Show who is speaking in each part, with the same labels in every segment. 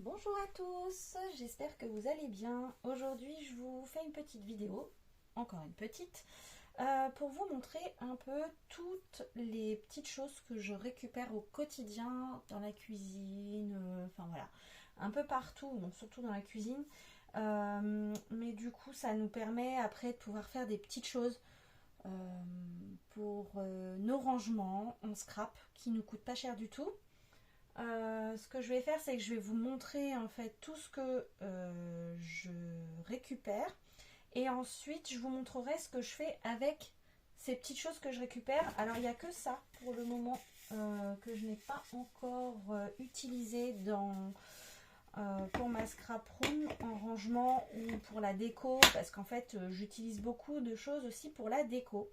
Speaker 1: Bonjour à tous, j'espère que vous allez bien. Aujourd'hui, je vous fais une petite vidéo, encore une petite, pour vous montrer un peu toutes les petites choses que je récupère au quotidien dans la cuisine, enfin voilà, un peu partout, bon, surtout dans la cuisine. Mais du coup, ça nous permet après de pouvoir faire des petites choses euh, pour nos rangements en scrap qui nous coûtent pas cher du tout. Ce que je vais faire, c'est que je vais vous montrer en fait tout ce que je récupère et ensuite je vous montrerai ce que je fais avec ces petites choses que je récupère. Alors il n'y a que ça pour le moment que je n'ai pas encore utilisé pour ma scrap room en rangement ou pour la déco, parce qu'en fait j'utilise beaucoup de choses aussi pour la déco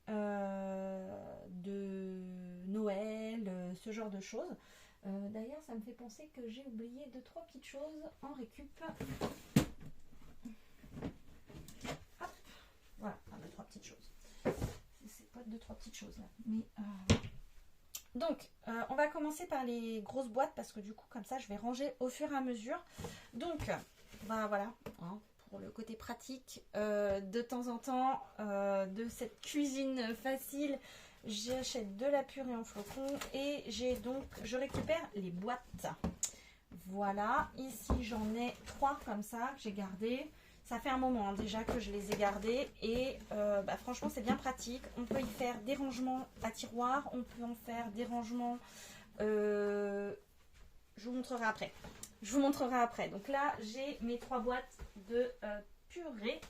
Speaker 1: de Noël, ce genre de choses. D'ailleurs, ça me fait penser que j'ai oublié 2-3 petites choses en récup. Hop, voilà, 2-3 petites choses. C'est pas 2-3 petites choses là. Mais donc, on va commencer par les grosses boîtes parce que du coup, comme ça, je vais ranger au fur et à mesure. Donc, bah voilà, hein, pour le côté pratique, de temps en temps, de cette cuisine facile. J'achète de la purée en flocons et je récupère les boîtes. Voilà, ici j'en ai 3 comme ça que j'ai gardé. Ça fait un moment hein, déjà que je les ai gardés et franchement c'est bien pratique. On peut y faire des rangements à tiroirs, on peut en faire des rangements. Je vous montrerai après. Donc là j'ai mes 3 boîtes de purée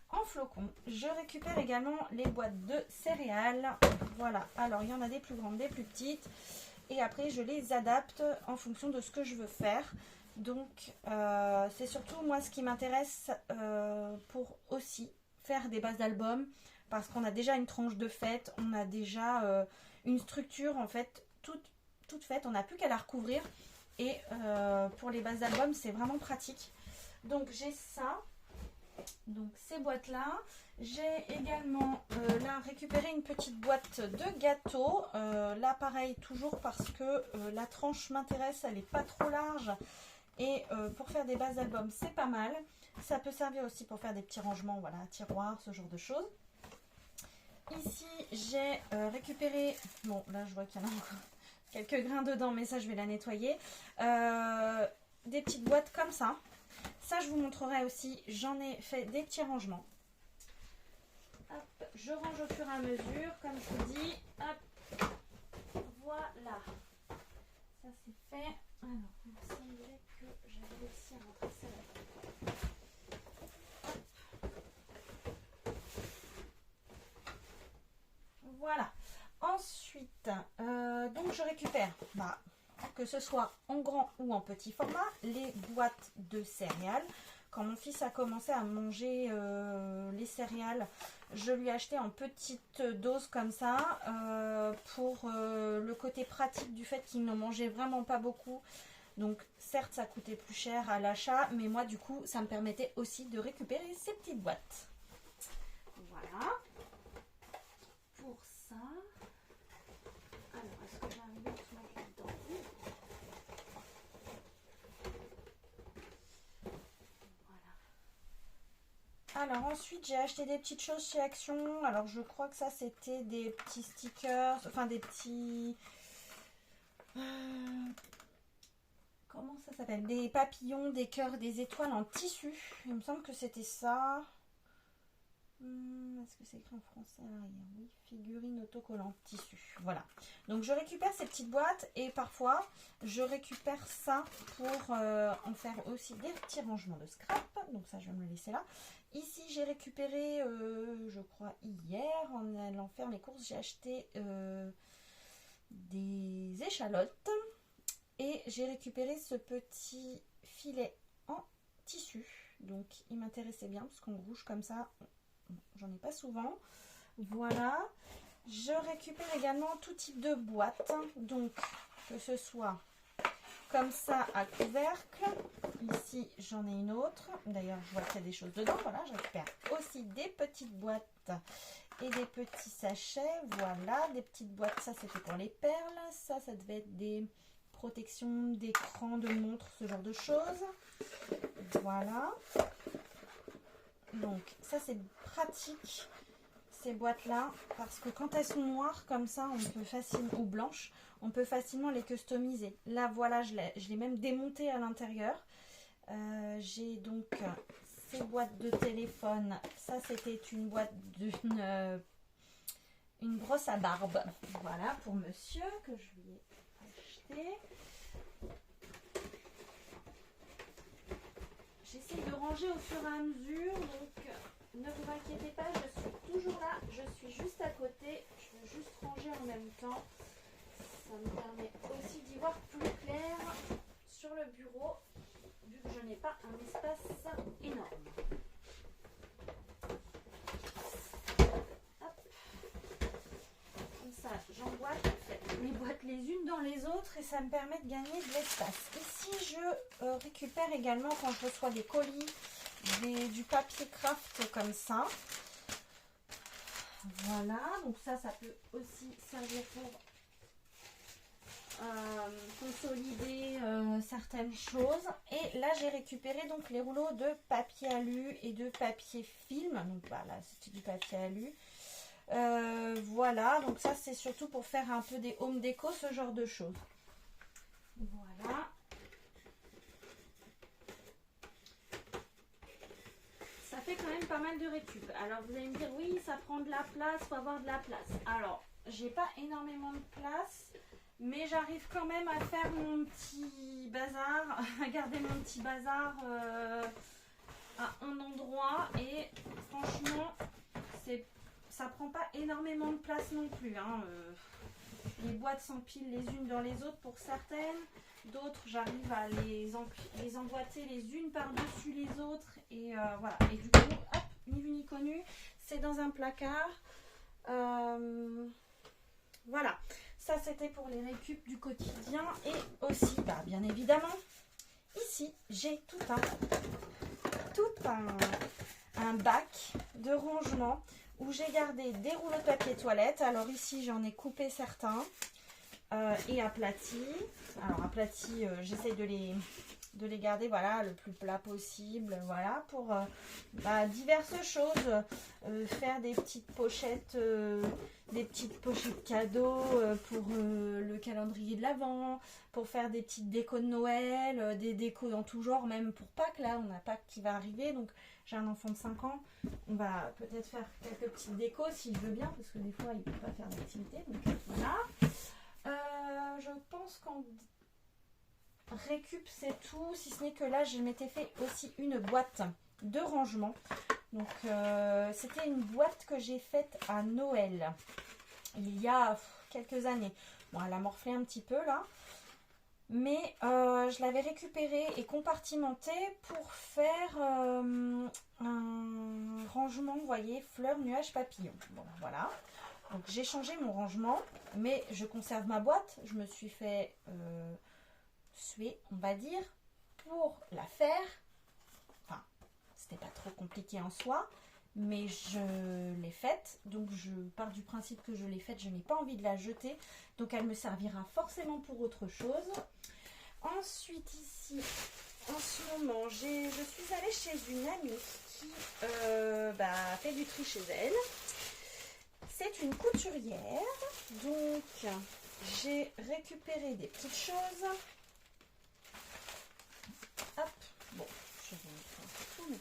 Speaker 1: en flocons. Je récupère également les boîtes de céréales. Voilà, alors il y en a des plus grandes, des plus petites. Et après, je les adapte en fonction de ce que je veux faire. Donc, c'est surtout moi ce qui m'intéresse pour aussi faire des bases d'albums. Parce qu'on a déjà une tranche de fête, on a déjà une structure en fait toute faite. On n'a plus qu'à la recouvrir. Et pour les bases d'albums, c'est vraiment pratique. Donc, j'ai ça. Donc ces boîtes là, j'ai également là récupéré une petite boîte de gâteaux, là pareil toujours parce que la tranche m'intéresse, elle n'est pas trop large et pour faire des bases d'albums c'est pas mal. Ça peut servir aussi pour faire des petits rangements, voilà, tiroirs, ce genre de choses. Ici j'ai récupéré, bon là je vois qu'il y en a encore quelques grains dedans mais ça je vais la nettoyer, des petites boîtes comme ça. Ça, je vous montrerai aussi. J'en ai fait des petits rangements. Hop, je range au fur et à mesure, comme je vous dis. Hop, voilà. Ça, c'est fait. Alors, il me semblait que j'avais réussi à rentrer ça là. Voilà. Ensuite, donc je récupère, que ce soit en grand ou en petit format, les boîtes de céréales. Quand mon fils a commencé à manger les céréales, je lui ai acheté en petite dose comme ça pour le côté pratique du fait qu'il n'en mangeait vraiment pas beaucoup. Donc certes ça coûtait plus cher à l'achat, mais moi du coup ça me permettait aussi de récupérer ces petites boîtes. Voilà pour ça. Alors est-ce que j'arrive à tout mettre là-dedans? Alors ensuite j'ai acheté des petites choses chez Action. Alors je crois que ça c'était des petits stickers, enfin des petits... comment ça s'appelle? Des papillons, des cœurs, des étoiles en tissu. Il me semble que c'était ça. Est-ce que c'est écrit en français à l'arrière? Oui, figurine autocollante tissu. Voilà. Donc je récupère ces petites boîtes et parfois je récupère ça pour en faire aussi des petits rangements de scrap. Donc ça je vais me le laisser là. Ici j'ai récupéré, je crois hier, en allant faire mes courses, j'ai acheté des échalotes. Et j'ai récupéré ce petit filet en tissu. Donc il m'intéressait bien parce qu'en rouge comme ça, j'en ai pas souvent. Voilà. Je récupère également tout type de boîte. Donc que ce soit comme ça à couvercle. Ici j'en ai une autre. D'ailleurs je vois qu'il y a des choses dedans. Voilà, je récupère aussi des petites boîtes et des petits sachets. Voilà, des petites boîtes. Ça c'était pour les perles. Ça devait être des protection d'écran, de montre, ce genre de choses. Voilà. Donc ça c'est pratique, ces boîtes-là, parce que quand elles sont noires comme ça, on peut facilement, ou blanches, on peut facilement les customiser. Là voilà, je l'ai même démonté à l'intérieur. J'ai donc ces boîtes de téléphone. Ça c'était une boîte d'une une brosse à barbe. Voilà, pour monsieur, que je lui ai acheté. J'essaie de ranger au fur et à mesure, donc ne vous inquiétez pas, je suis toujours là, je suis juste à côté, je veux juste ranger en même temps. Ça me permet aussi d'y voir plus clair sur le bureau, vu que je n'ai pas un espace énorme. Hop. Comme ça, j'emboîte mes boîtes les unes dans les autres et ça me permet de gagner de l'espace. Ici, je récupère également quand je reçois des colis, du papier craft comme ça. Voilà, donc ça peut aussi servir pour consolider certaines choses. Et là, j'ai récupéré donc les rouleaux de papier alu et de papier film. Donc voilà, c'était du papier alu. Voilà, donc ça c'est surtout pour faire un peu des home déco, ce genre de choses. Voilà. Ça fait quand même pas mal de récup. Alors vous allez me dire oui, ça prend de la place, faut avoir de la place. Alors j'ai pas énormément de place, mais j'arrive quand même à faire mon petit bazar, à garder mon petit bazar à un endroit, et franchement ça prend pas énormément de place non plus, hein. Les boîtes s'empilent les unes dans les autres pour certaines, d'autres j'arrive à les emboîter les unes par-dessus les autres, et voilà. Et du coup, hop, ni vu ni connu, c'est dans un placard. Voilà, ça c'était pour les récup du quotidien. Et aussi, bien évidemment, ici j'ai tout un bac de rangement où j'ai gardé des rouleaux de papier toilette. Alors ici j'en ai coupé certains et aplatis. Alors aplatis, j'essaye de les garder, voilà, le plus plat possible, voilà, pour diverses choses. Faire des petites pochettes cadeaux pour le calendrier de l'Avent, pour faire des petites décos de Noël, des décos dans tout genre, même pour Pâques. Là on a Pâques qui va arriver, donc j'ai un enfant de 5 ans, on va peut-être faire quelques petites décos s'il veut bien, parce que des fois il ne peut pas faire d'activité, donc voilà. Je pense qu'en récup c'est tout, si ce n'est que là je m'étais fait aussi une boîte de rangement. Donc c'était une boîte que j'ai faite à Noël il y a quelques années. Bon, elle a morflé un petit peu là, mais je l'avais récupérée et compartimentée pour faire un rangement, vous voyez, fleurs, nuages, papillons. Bon, voilà. Donc j'ai changé mon rangement, mais je conserve ma boîte. Je me suis fait suer, on va dire, pour la faire. Enfin, c'était pas trop compliqué en soi, mais je l'ai faite. Donc je pars du principe que je l'ai faite, je n'ai pas envie de la jeter. Donc elle me servira forcément pour autre chose. Ensuite ici, en ce moment, je suis allée chez une amie qui fait du tri chez elle. C'est une couturière, donc j'ai récupéré des petites choses. Hop, bon, je vais vous montrer un peu tout, mais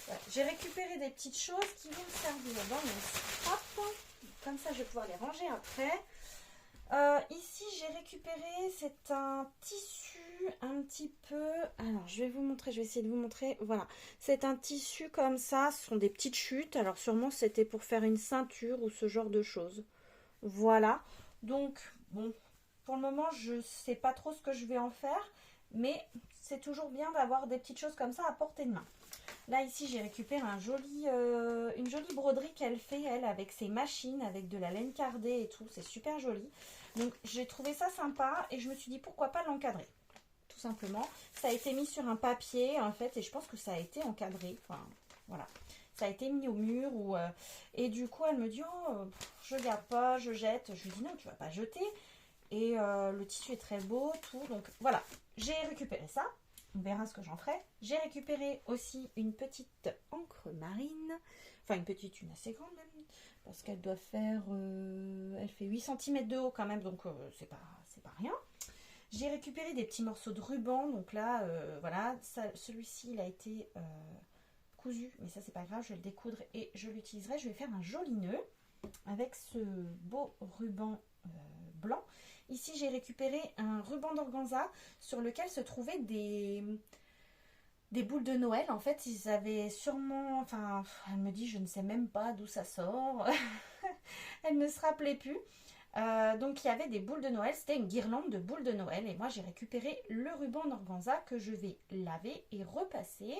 Speaker 1: voilà. J'ai récupéré des petites choses qui vont me servir dans mon scrap. Comme ça, je vais pouvoir les ranger après. Ici, j'ai récupéré, c'est un tissu un petit peu... Alors, je vais vous montrer, je vais essayer de vous montrer. Voilà, c'est un tissu comme ça, ce sont des petites chutes. Alors, sûrement, c'était pour faire une ceinture ou ce genre de choses. Voilà, donc, bon, pour le moment, je ne sais pas trop ce que je vais en faire, mais c'est toujours bien d'avoir des petites choses comme ça à portée de main. Là, ici, j'ai récupéré une jolie broderie qu'elle fait, elle, avec ses machines, avec de la laine cardée et tout. C'est super joli. Donc, j'ai trouvé ça sympa et je me suis dit, pourquoi pas l'encadrer, tout simplement. Ça a été mis sur un papier, en fait, et je pense que ça a été encadré. Enfin, voilà. Ça a été mis au mur. Et du coup, elle me dit, oh, je garde pas, je jette. Je lui dis, non, tu vas pas jeter. Et le tissu est très beau, tout. Donc voilà, j'ai récupéré ça. On verra ce que j'en ferai. J'ai récupéré aussi une petite encre marine. Enfin, une petite, une assez grande même. Parce qu'elle doit faire... elle fait 8 cm de haut quand même. Donc, c'est pas rien. J'ai récupéré des petits morceaux de ruban. Donc là, voilà. Celui-ci, il a été cousu. Mais ça, c'est pas grave. Je vais le découdre et je l'utiliserai. Je vais faire un joli nœud avec ce beau ruban blanc. Ici, j'ai récupéré un ruban d'organza sur lequel se trouvaient des boules de Noël. En fait, ils avaient sûrement... Enfin, elle me dit, je ne sais même pas d'où ça sort. Elle ne se rappelait plus. Donc, il y avait des boules de Noël. C'était une guirlande de boules de Noël. Et moi, j'ai récupéré le ruban d'organza que je vais laver et repasser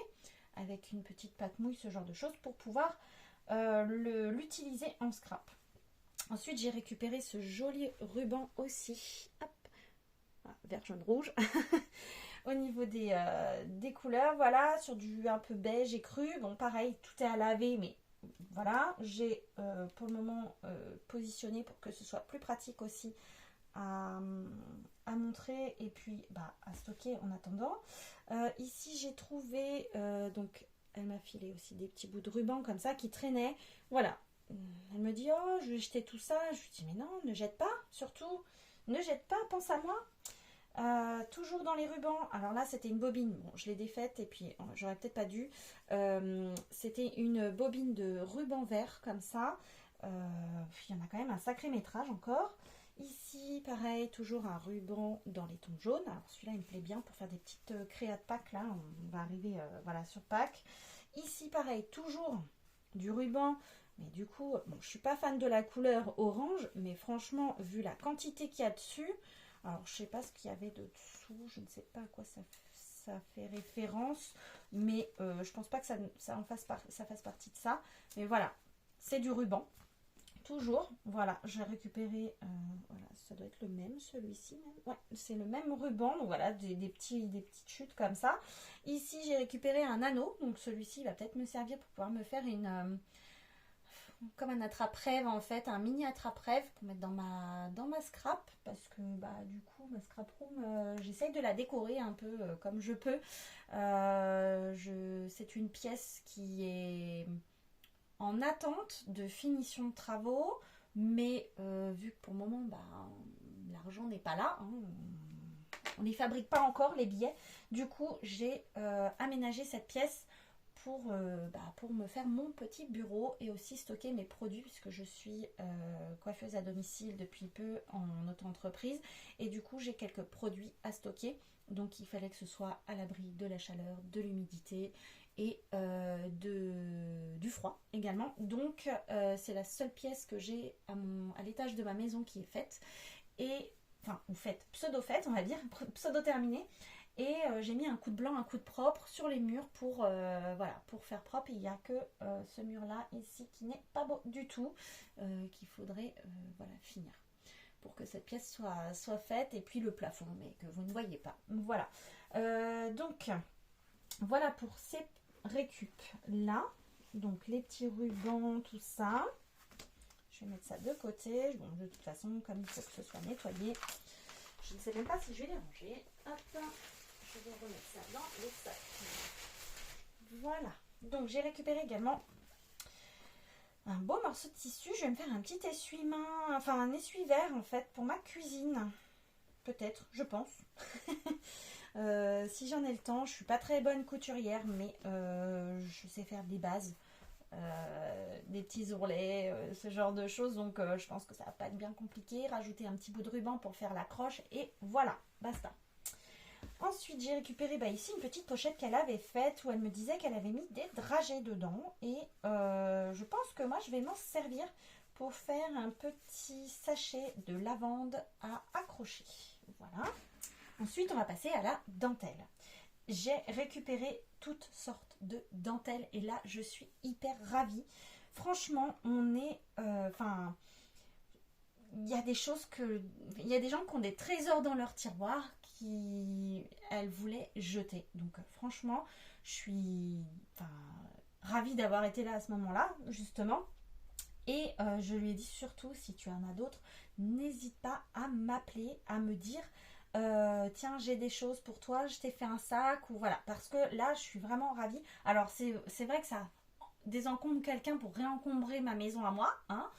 Speaker 1: avec une petite pâte mouille, ce genre de choses, pour pouvoir l'utiliser en scrap. Ensuite, j'ai récupéré ce joli ruban aussi. Hop, vert, jaune, rouge. Au niveau des couleurs, voilà, sur du un peu beige et cru. Bon, pareil, tout est à laver, mais voilà. J'ai pour le moment positionné pour que ce soit plus pratique aussi à montrer et puis à stocker en attendant. Ici, j'ai trouvé, donc, elle m'a filé aussi des petits bouts de ruban comme ça qui traînaient. Voilà. Elle me dit, oh, je vais jeter tout ça. Je lui dis, mais non, ne jette pas, surtout. Ne jette pas, pense à moi. Toujours dans les rubans. Alors là, c'était une bobine. Bon, je l'ai défaite et puis j'aurais peut-être pas dû. C'était une bobine de ruban vert comme ça. Il y en a quand même un sacré métrage encore. Ici, pareil, toujours un ruban dans les tons jaunes. Alors celui-là, il me plaît bien pour faire des petites créas de Pâques. Là, on va arriver voilà, sur Pâques. Ici, pareil, toujours du ruban. Mais du coup, bon, je suis pas fan de la couleur orange, mais franchement, vu la quantité qu'il y a dessus, alors je sais pas ce qu'il y avait de dessous, je ne sais pas à quoi ça fait référence, mais je pense pas que ça fasse partie de ça. Mais voilà, c'est du ruban, toujours. Voilà, j'ai récupéré, voilà, ça doit être le même, celui-ci même. Ouais, c'est le même ruban, donc voilà, des petites chutes comme ça. Ici, j'ai récupéré un anneau, donc celui-ci va peut-être me servir pour pouvoir me faire une... comme un attrape-rêve en fait, un mini attrape-rêve pour mettre dans ma scrap, parce que du coup ma scrap room, j'essaye de la décorer un peu comme je peux. C'est une pièce qui est en attente de finition de travaux, mais vu que pour le moment l'argent n'est pas là, hein, on ne les fabrique pas encore les billets, du coup j'ai aménagé cette pièce pour me faire mon petit bureau et aussi stocker mes produits puisque je suis coiffeuse à domicile depuis peu en auto-entreprise et du coup j'ai quelques produits à stocker, donc il fallait que ce soit à l'abri de la chaleur, de l'humidité et du froid également. Donc c'est la seule pièce que j'ai à l'étage de ma maison qui est faite et enfin ou faite, pseudo-faite on va dire, pseudo-terminée. Et j'ai mis un coup de blanc, un coup de propre sur les murs pour, voilà, pour faire propre. Il n'y a que ce mur-là ici qui n'est pas beau du tout, qu'il faudrait voilà, finir pour que cette pièce soit faite. Et puis le plafond, mais que vous ne voyez pas. Voilà. Donc, voilà pour ces récup-là. Donc, les petits rubans, tout ça. Je vais mettre ça de côté. Bon, de toute façon, comme il faut que ce soit nettoyé, je ne sais même pas si je vais les ranger. Hop. Je vais remettre ça dans le sac. Voilà. Donc j'ai récupéré également un beau morceau de tissu. Je vais me faire un petit essuie-main, enfin un essuie-verre en fait pour ma cuisine. Peut-être, je pense. Si j'en ai le temps, je suis pas très bonne couturière, mais je sais faire des bases. Des petits ourlets, ce genre de choses. Donc je pense que ça va pas être bien compliqué. Rajouter un petit bout de ruban pour faire l'accroche et voilà, basta. Ensuite, j'ai récupéré ici une petite pochette qu'elle avait faite où elle me disait qu'elle avait mis des dragées dedans. Et je pense que moi, je vais m'en servir pour faire un petit sachet de lavande à accrocher. Voilà. Ensuite, on va passer à la dentelle. J'ai récupéré toutes sortes de dentelles et là, je suis hyper ravie. Franchement, on est... il y a des choses il y a des gens qui ont des trésors dans leur tiroir qu'elles voulaient jeter. Donc franchement, je suis ravie d'avoir été là à ce moment-là, justement. Et je lui ai dit surtout, si tu en as d'autres, n'hésite pas à m'appeler, à me dire tiens, j'ai des choses pour toi, je t'ai fait un sac, ou voilà, parce que là, je suis vraiment ravie. Alors, c'est vrai que ça désencombre quelqu'un pour réencombrer ma maison à moi, hein,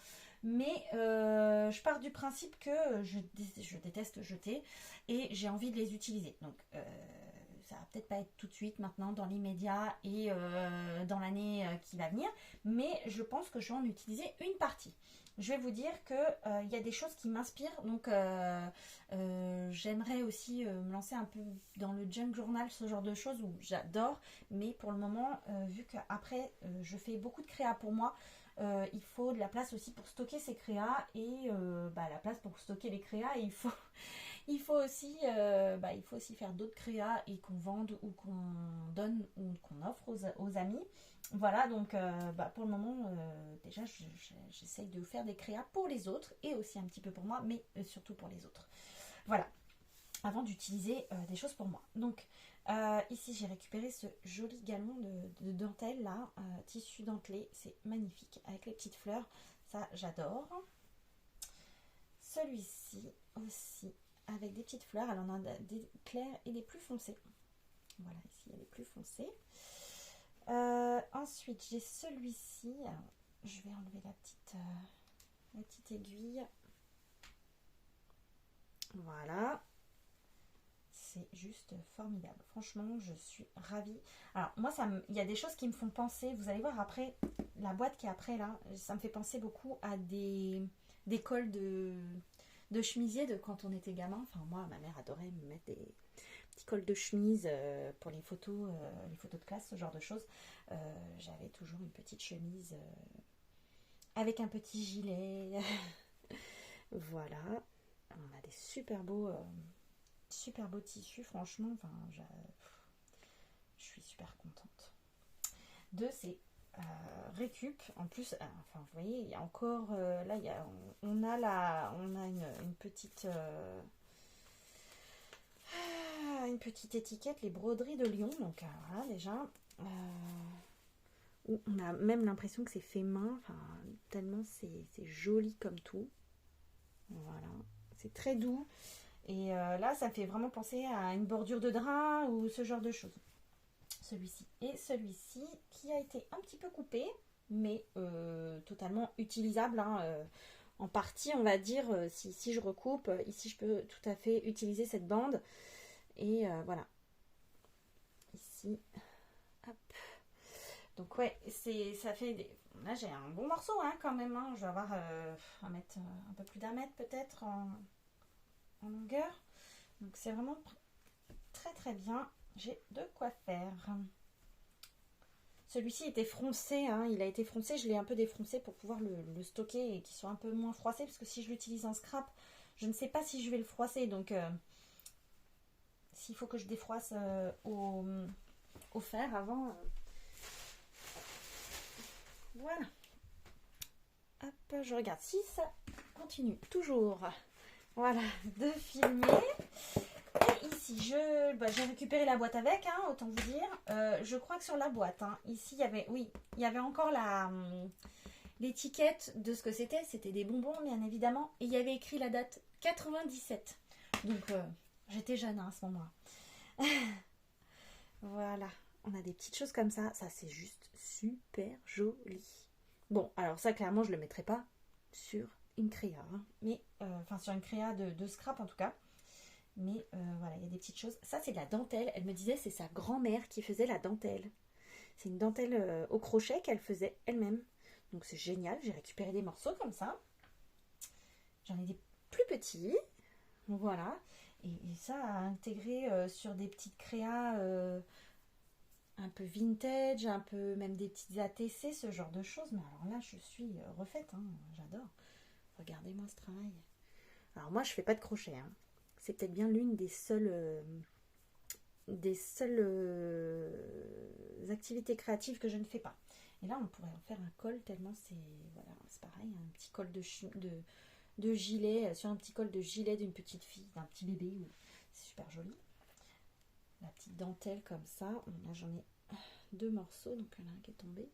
Speaker 1: mais je pars du principe que je déteste jeter et j'ai envie de les utiliser. Donc, ça va peut-être pas être tout de suite maintenant dans l'immédiat et dans l'année qui va venir, mais je pense que je vais en utiliser une partie. Je vais vous dire que il y a des choses qui m'inspirent, donc j'aimerais aussi me lancer un peu dans le junk journal, ce genre de choses où j'adore, mais pour le moment, vu qu'après je fais beaucoup de créa pour moi, il faut de la place aussi pour stocker ces créas et la place pour stocker les créas, il faut aussi faire d'autres créas et qu'on vende ou qu'on donne ou qu'on offre aux amis. Voilà, donc pour le moment, déjà, j'essaye de faire des créas pour les autres et aussi un petit peu pour moi, mais surtout pour les autres. Voilà, avant d'utiliser des choses pour moi. Donc, ici, j'ai récupéré ce joli galon de dentelle, là, tissu dentelé. C'est magnifique, avec les petites fleurs. Ça, j'adore. Celui-ci aussi, avec des petites fleurs. Elle en a des claires et des plus foncées. Voilà, ici, il y a les plus foncées. Ensuite, j'ai celui-ci. Alors, je vais enlever la petite aiguille. Voilà. C'est juste formidable. Franchement, je suis ravie. Alors, moi, il y a des choses qui me font penser. Vous allez voir après, la boîte qui est après là, ça me fait penser beaucoup à des cols de chemisier de quand on était gamin. Enfin, moi, ma mère adorait me mettre des petits cols de chemise pour les photos de classe, ce genre de choses. J'avais toujours une petite chemise avec un petit gilet. Voilà. On a des super beaux tissus, franchement. Enfin, je suis super contente. De ces récup. En plus, enfin, vous voyez, il y a encore là, on a une petite une petite étiquette, les broderies de Lyon. Donc voilà, déjà on a même l'impression que c'est fait main, enfin, tellement c'est joli comme tout. Voilà, c'est très doux. Et là, ça me fait vraiment penser à une bordure de drap ou ce genre de choses. Celui-ci. Et celui-ci qui a été un petit peu coupé, mais totalement utilisable. Hein, en partie, on va dire, si je recoupe, ici je peux tout à fait utiliser cette bande. Et voilà. Ici. Hop. Donc ouais, ça fait... Là, j'ai un bon morceau hein, quand même. Hein. Je vais avoir un peu plus d'un mètre peut-être en longueur. Donc c'est vraiment très très bien. J'ai de quoi faire. Celui-ci était froncé, hein, il a été froncé, je l'ai un peu défroncé pour pouvoir le stocker et qu'il soit un peu moins froissé, parce que si je l'utilise en scrap, je ne sais pas si je vais le froisser, donc s'il faut que je défroisse au fer avant. Voilà. Hop, je regarde si ça continue toujours. Voilà, de filmer. Et ici, j'ai récupéré la boîte avec, hein, autant vous dire. Je crois que sur la boîte, hein, ici, il y avait encore l'étiquette de ce que c'était. C'était des bonbons, bien évidemment. Et il y avait écrit la date 97. Donc, j'étais jeune hein, à ce moment-là. Voilà, on a des petites choses comme ça. Ça, c'est juste super joli. Bon, alors ça, clairement, je ne le mettrai pas sur une créa. Hein, mais, enfin, sur une créa de scrap, en tout cas. Mais voilà, il y a des petites choses. Ça, c'est de la dentelle. Elle me disait c'est sa grand-mère qui faisait la dentelle. C'est une dentelle au crochet qu'elle faisait elle-même. Donc c'est génial. J'ai récupéré des morceaux comme ça. J'en ai des plus petits. Voilà. Et ça à intégrer sur des petites créas un peu vintage, un peu même des petites ATC, ce genre de choses. Mais alors là, je suis refaite. Hein. J'adore. Regardez-moi ce travail. Alors moi, je fais pas de crochet. Hein. C'est peut-être bien l'une des seules activités créatives que je ne fais pas. Et là, on pourrait en faire un col tellement c'est pareil, un petit col de gilet sur un petit col de gilet d'une petite fille, d'un petit bébé. C'est super joli. La petite dentelle comme ça. Là, j'en ai deux morceaux, donc il y en a un qui est tombé.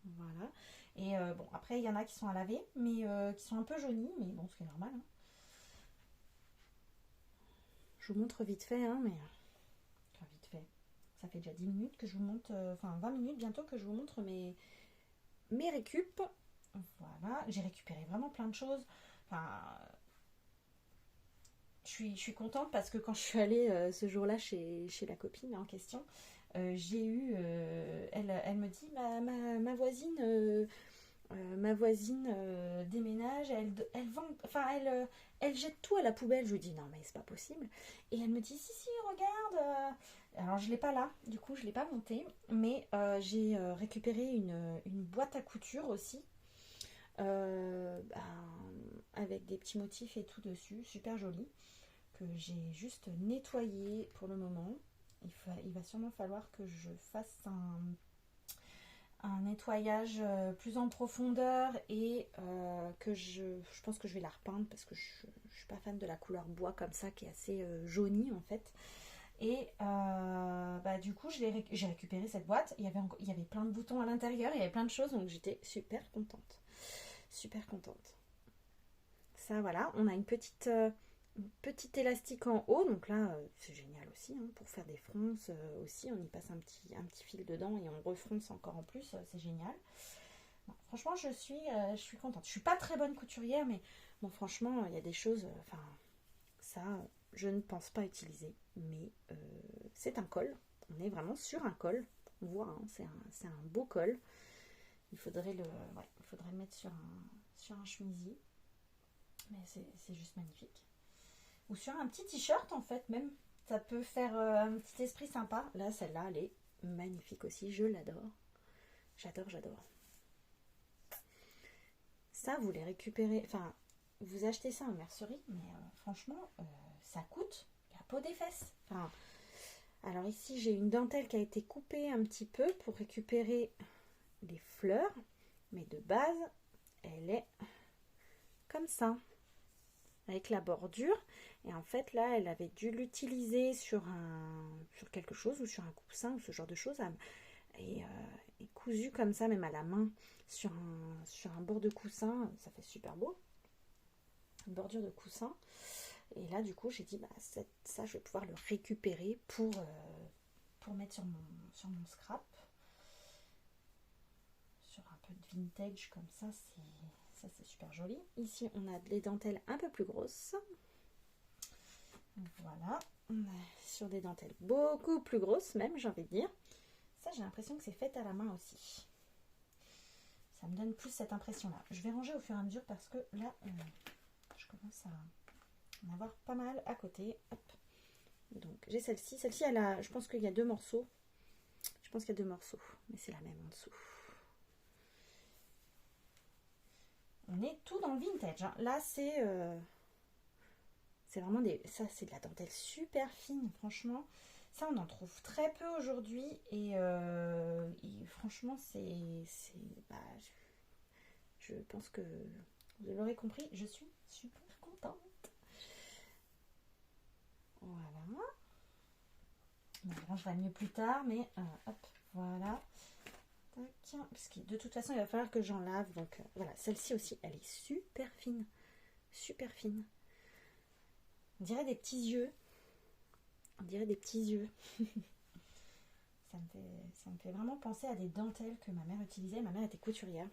Speaker 1: Voilà. Et bon, après, il y en a qui sont à laver, mais qui sont un peu jaunis, mais bon, ce qui est normal. Hein. Je vous montre vite fait, hein, mais... Enfin, vite fait. Ça fait déjà 10 minutes que je vous montre... Enfin, 20 minutes bientôt que je vous montre mes récup. Voilà. J'ai récupéré vraiment plein de choses. Enfin... Je suis contente parce que quand je suis allée ce jour-là chez la copine en question, j'ai eu... elle me dit, ma voisine... ma voisine déménage, elle vend, enfin elle jette tout à la poubelle. Je lui dis non mais c'est pas possible. Et elle me dit si regarde. Alors je l'ai pas là, du coup je l'ai pas monté, mais j'ai récupéré une boîte à couture aussi, avec des petits motifs et tout dessus, super joli, que j'ai juste nettoyé pour le moment. Il va sûrement falloir que je fasse un nettoyage plus en profondeur et que je pense que je vais la repeindre parce que je suis pas fan de la couleur bois comme ça qui est assez jaunie en fait. Et du coup j'ai récupéré cette boîte, il y avait plein de boutons à l'intérieur, il y avait plein de choses, donc j'étais super contente. Super contente. Ça voilà, on a une petite élastique en haut, donc là c'est génial aussi hein, pour faire des fronces aussi, on y passe un petit fil dedans et on refronce encore en plus, c'est génial. Bon, franchement je suis contente. Je suis pas très bonne couturière, mais bon franchement il y a des choses, enfin ça je ne pense pas utiliser, mais c'est un col, on est vraiment sur un col, on voit hein, c'est un beau col. Il faudrait le mettre sur un chemisier, mais c'est juste magnifique. Ou sur un petit t-shirt en fait même. Ça peut faire un petit esprit sympa. Là, celle-là, elle est magnifique aussi. Je l'adore. J'adore. Ça, vous les récupérez... Enfin, vous achetez ça en mercerie, mais franchement, ça coûte la peau des fesses. Enfin, alors ici, j'ai une dentelle qui a été coupée un petit peu pour récupérer les fleurs. Mais de base, elle est comme ça. Avec la bordure, et en fait là elle avait dû l'utiliser sur quelque chose ou sur un coussin ou ce genre de choses et cousu comme ça même à la main sur un bord de coussin, ça fait super beau, une bordure de coussin. Et là du coup j'ai dit ça je vais pouvoir le récupérer pour mettre sur mon scrap, sur un peu de vintage comme ça. C'est super joli. Ici, on a des dentelles un peu plus grosses. Voilà. On est sur des dentelles beaucoup plus grosses même, j'ai envie de dire. Ça, j'ai l'impression que c'est fait à la main aussi. Ça me donne plus cette impression-là. Je vais ranger au fur et à mesure parce que là, je commence à en avoir pas mal à côté. Hop. Donc, j'ai celle-ci. Celle-ci, je pense qu'il y a deux morceaux. Mais c'est la même en dessous. On est tout dans le vintage. Hein. Là, c'est vraiment ça, c'est de la dentelle super fine, franchement. Ça, on en trouve très peu aujourd'hui. Et franchement, je pense que vous l'aurez compris, je suis super contente. Voilà. On rangera mieux plus tard, mais hop, voilà. Parce que de toute façon il va falloir que j'en lave, donc voilà. Celle-ci aussi elle est super fine, on dirait des petits yeux, ça me fait vraiment penser à des dentelles que ma mère utilisait. Ma mère était couturière,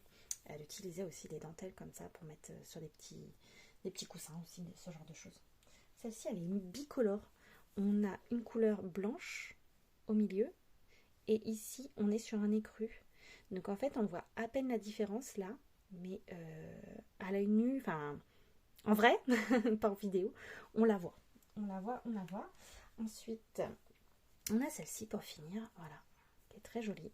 Speaker 1: elle utilisait aussi des dentelles comme ça pour mettre sur des petits coussins aussi, ce genre de choses. Celle-ci elle est bicolore, on a une couleur blanche au milieu et ici on est sur un écru. Donc en fait on voit à peine la différence là, mais à l'œil nu, enfin en vrai, pas en vidéo, on la voit. Ensuite, on a celle-ci pour finir, voilà, qui est très jolie.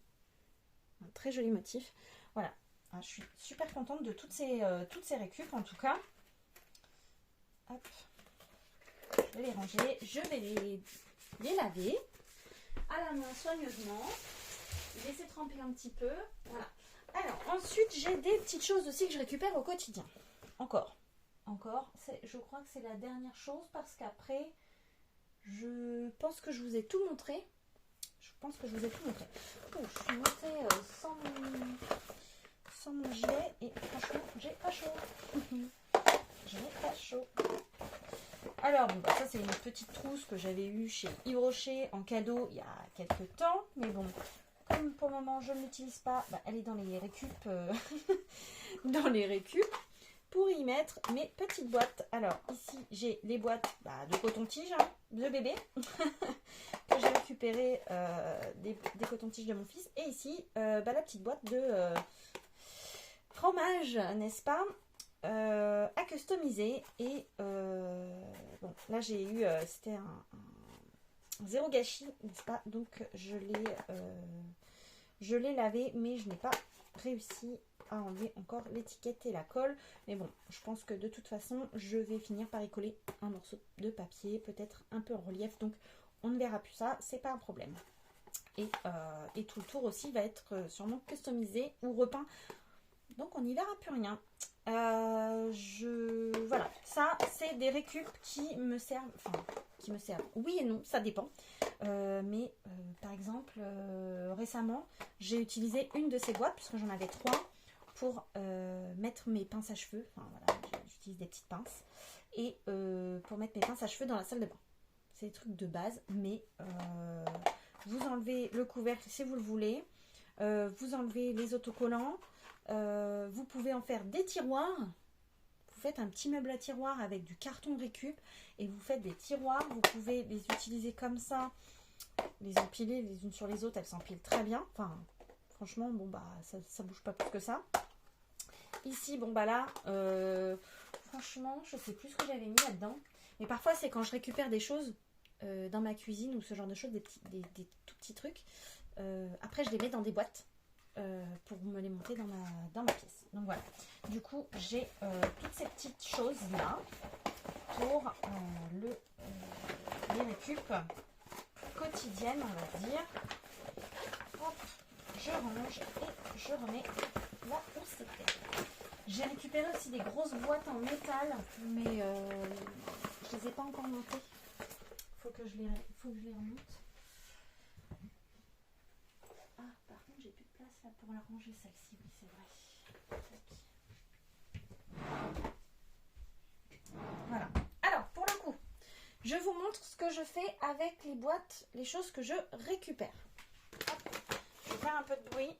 Speaker 1: Un très joli motif. Voilà, je suis super contente de toutes ces récup en tout cas. Hop, je vais les ranger, je vais les laver à la main soigneusement. Laisser tremper un petit peu. Voilà. Alors, ensuite, j'ai des petites choses aussi que je récupère au quotidien. Encore. Je crois que c'est la dernière chose parce qu'après, je pense que je vous ai tout montré. Oh, je suis montée sans mon gilet et franchement, j'ai pas chaud. Je n'ai pas chaud. Alors, bon, bah, ça c'est une petite trousse que j'avais eue chez Yves Rocher en cadeau il y a quelques temps. Mais bon, comme pour le moment je ne l'utilise pas, bah, elle est dans les récup. Dans les récup. Pour y mettre mes petites boîtes. Alors, ici, j'ai les boîtes de coton-tige, hein, de bébé. Que j'ai récupéré des cotons-tiges de mon fils. Et ici, la petite boîte de fromage, n'est-ce pas, à customiser. Et bon, là, j'ai eu, c'était un zéro gâchis, n'est-ce pas. Donc, je l'ai lavé, mais je n'ai pas réussi à enlever encore l'étiquette et la colle. Mais bon, je pense que de toute façon, je vais finir par y coller un morceau de papier, peut-être un peu en relief. Donc, on ne verra plus ça, c'est pas un problème. Et tout le tour aussi va être sûrement customisé ou repeint. Donc, on n'y verra plus rien. Voilà, ça, c'est des récup qui me servent. Enfin, qui me servent. Oui et non, ça dépend. Mais par exemple, récemment, j'ai utilisé une de ces boîtes, puisque j'en avais 3, pour mettre mes pinces à cheveux. Enfin voilà, j'utilise des petites pinces. Et pour mettre mes pinces à cheveux dans la salle de bain. C'est des trucs de base, mais vous enlevez le couvercle si vous le voulez. Vous enlevez les autocollants. Vous pouvez en faire des tiroirs. Vous faites un petit meuble à tiroir avec du carton récup et vous faites des tiroirs. Vous pouvez les utiliser comme ça, les empiler les unes sur les autres. Elles s'empilent très bien. Enfin, franchement, bon bah ça bouge pas plus que ça. Ici, bon bah là, franchement, je sais plus ce que j'avais mis là-dedans. Mais parfois, c'est quand je récupère des choses dans ma cuisine ou ce genre de choses, des tout petits trucs. Après, je les mets dans des boîtes. Pour me les monter dans ma pièce. Donc voilà. Du coup, j'ai toutes ces petites choses là pour les récup quotidiennes, on va dire. Hop, je range et je remets là où c'était. J'ai récupéré aussi des grosses boîtes en métal, mais je les ai pas encore montées. Faut que je les remonte. Là pour la ranger celle-ci, oui c'est vrai. Voilà. Alors pour le coup, je vous montre ce que je fais avec les boîtes, les choses que je récupère. Hop. Je vais faire un peu de bruit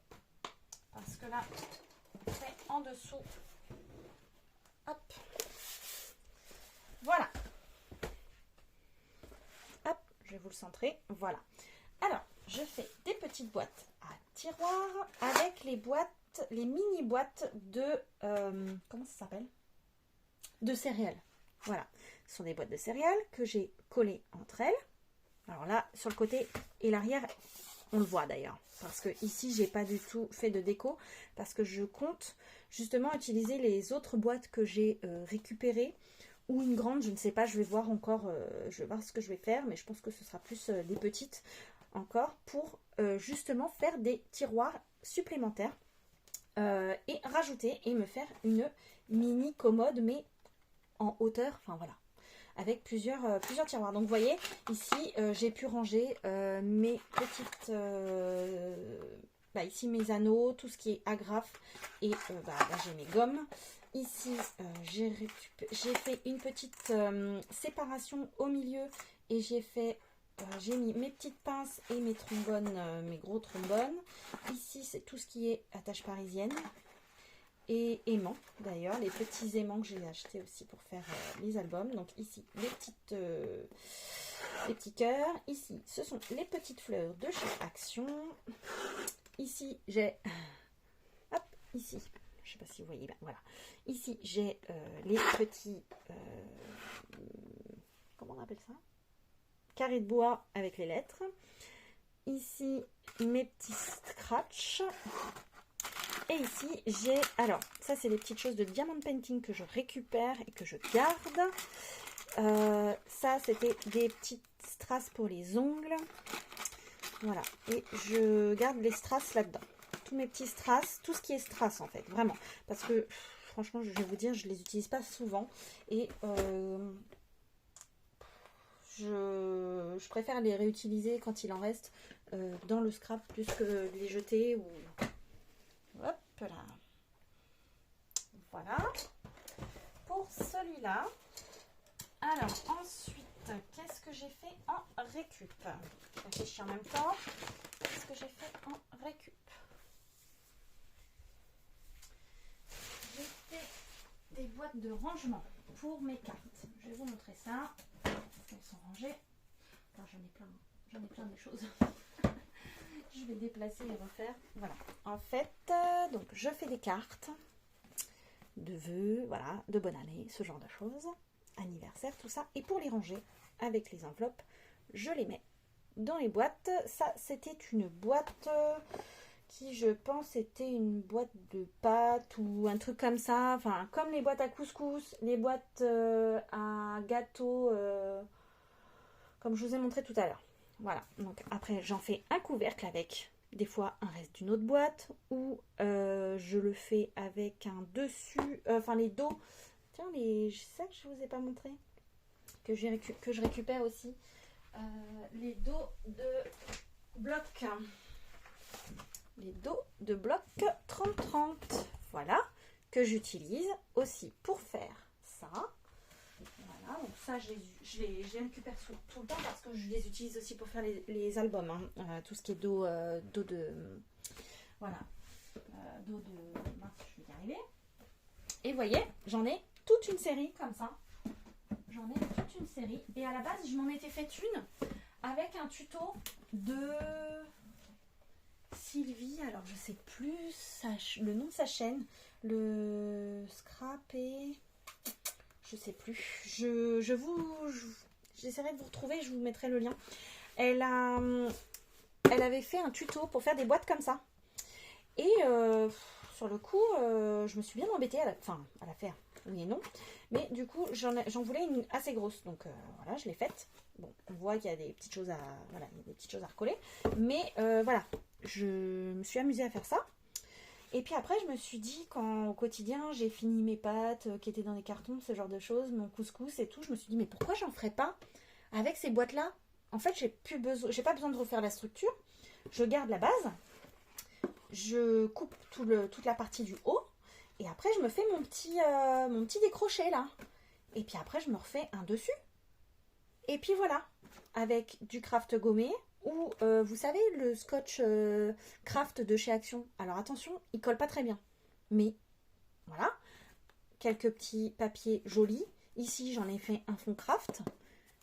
Speaker 1: parce que là c'est en dessous. Hop. Voilà. Hop, je vais vous le centrer. Voilà. Alors, je fais des petites boîtes à tiroirs avec les boîtes, les mini boîtes de comment ça s'appelle, de céréales. Voilà, ce sont des boîtes de céréales que j'ai collées entre elles. Alors là, sur le côté et l'arrière, on le voit d'ailleurs, parce que ici j'ai pas du tout fait de déco, parce que je compte justement utiliser les autres boîtes que j'ai récupérées, ou une grande, je ne sais pas, je vais voir encore, je vais voir ce que je vais faire, mais je pense que ce sera plus des petites encore pour justement faire des tiroirs supplémentaires et rajouter et me faire une mini commode mais en hauteur, enfin voilà, avec plusieurs tiroirs. Donc vous voyez ici j'ai pu ranger mes petites ici mes anneaux, tout ce qui est agrafe et là j'ai mes gommes. Ici j'ai fait une petite séparation au milieu et j'ai mis mes petites pinces et mes trombones, mes gros trombones. Ici, c'est tout ce qui est attache parisienne et aimants d'ailleurs, les petits aimants que j'ai achetés aussi pour faire les albums. Donc ici, les petits cœurs. Ici, ce sont les petites fleurs de chez Action. Ici, j'ai... Hop, ici. Je ne sais pas si vous voyez là. Voilà. Ici, j'ai les petits... comment on appelle ça ? Carré de bois avec les lettres. Ici, mes petits scratchs. Et ici, j'ai... Alors, ça, c'est des petites choses de diamond painting que je récupère et que je garde. Ça, c'était des petites strass pour les ongles. Voilà. Et je garde les strass là-dedans. Tous mes petits strass. Tout ce qui est strass, en fait. Vraiment. Parce que, franchement, je vais vous dire, je les utilise pas souvent. Et... Je préfère les réutiliser quand il en reste dans le scrap plus que les jeter ou... Hop là. Voilà. Pour celui-là. Alors, ensuite, qu'est-ce que j'ai fait en récup? Je réfléchis en même temps. Qu'est-ce que j'ai fait en récup? J'ai fait des boîtes de rangement pour mes cartes. Je vais vous montrer ça. Elles sont rangées. Enfin, j'en ai plein de choses. Je vais déplacer et refaire. Voilà. En fait, donc je fais des cartes de vœux, voilà, de bonne année, ce genre de choses, anniversaire, tout ça. Et pour les ranger avec les enveloppes, je les mets dans les boîtes. Ça, c'était une boîte qui, je pense, était une boîte de pâtes ou un truc comme ça. Enfin, comme les boîtes à couscous, les boîtes à gâteaux, comme je vous ai montré tout à l'heure. Voilà, donc après j'en fais un couvercle avec des fois un reste d'une autre boîte ou je le fais avec un dessus, enfin les dos. Tiens, ça que je vous ai pas montré, que je récupère aussi. Les dos de bloc. Les dos de bloc 30-30. Voilà, que j'utilise aussi pour faire ça. Voilà, donc ça je les récupère tout le temps parce que je les utilise aussi pour faire les albums, hein. Tout ce qui est dos de voilà, dos de mince, je vais y arriver. Et vous voyez, j'en ai toute une série comme ça. J'en ai toute une série et à la base je m'en étais fait une avec un tuto de Sylvie, alors je sais plus le nom de sa chaîne, le scrap et je sais plus. J'essaierai de vous retrouver, je vous mettrai le lien. Elle avait fait un tuto pour faire des boîtes comme ça. Et sur le coup, je me suis bien embêtée à la faire. Oui et non. Mais du coup, j'en voulais une assez grosse. Donc voilà, je l'ai faite. Bon, on voit qu'il y a des petites choses à recoller. Mais voilà, je me suis amusée à faire ça. Et puis après, je me suis dit, quand au quotidien, j'ai fini mes pâtes qui étaient dans des cartons, ce genre de choses, mon couscous et tout, je me suis dit, mais pourquoi j'en ferais pas avec ces boîtes-là? En fait, j'ai pas besoin de refaire la structure. Je garde la base, je coupe toute la partie du haut, et après, je me fais mon petit décroché là. Et puis après, je me refais un dessus. Et puis voilà, avec du craft gommé, ou vous savez le scotch craft de chez Action. Alors attention, il colle pas très bien. Mais voilà, quelques petits papiers jolis. Ici j'en ai fait un fond craft.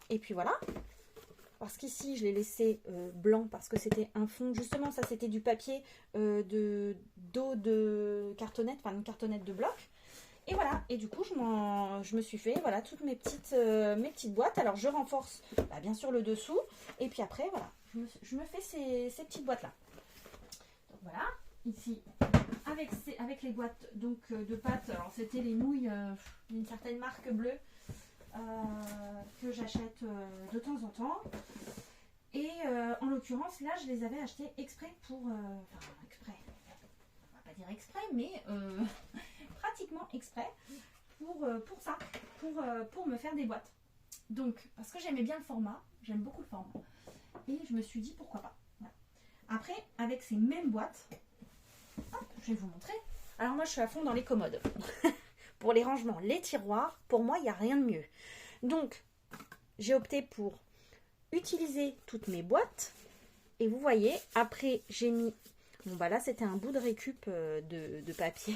Speaker 1: Et puis voilà. Parce qu'ici je l'ai laissé blanc parce que c'était un fond. Justement ça c'était du papier d'eau de cartonnette, enfin une cartonnette de bloc. Et voilà, et du coup je me suis fait voilà toutes mes petites boîtes. Alors je renforce bien sûr le dessous. Et puis après voilà, je me fais ces petites boîtes là. Donc voilà, ici avec les boîtes donc de pâtes. Alors c'était les nouilles d'une certaine marque bleue que j'achète de temps en temps. Et en l'occurrence là je les avais achetées exprès pour... exprès, on va pas dire exprès mais... pratiquement exprès pour ça, pour me faire des boîtes. Donc, parce que j'aimais bien le format, j'aime beaucoup le format. Et je me suis dit pourquoi pas. Voilà. Après, avec ces mêmes boîtes, hop, je vais vous montrer. Alors moi, je suis à fond dans les commodes. Pour les rangements, les tiroirs, pour moi, il n'y a rien de mieux. Donc, j'ai opté pour utiliser toutes mes boîtes. Et vous voyez, après, j'ai mis... Bon bah là c'était un bout de récup de papier,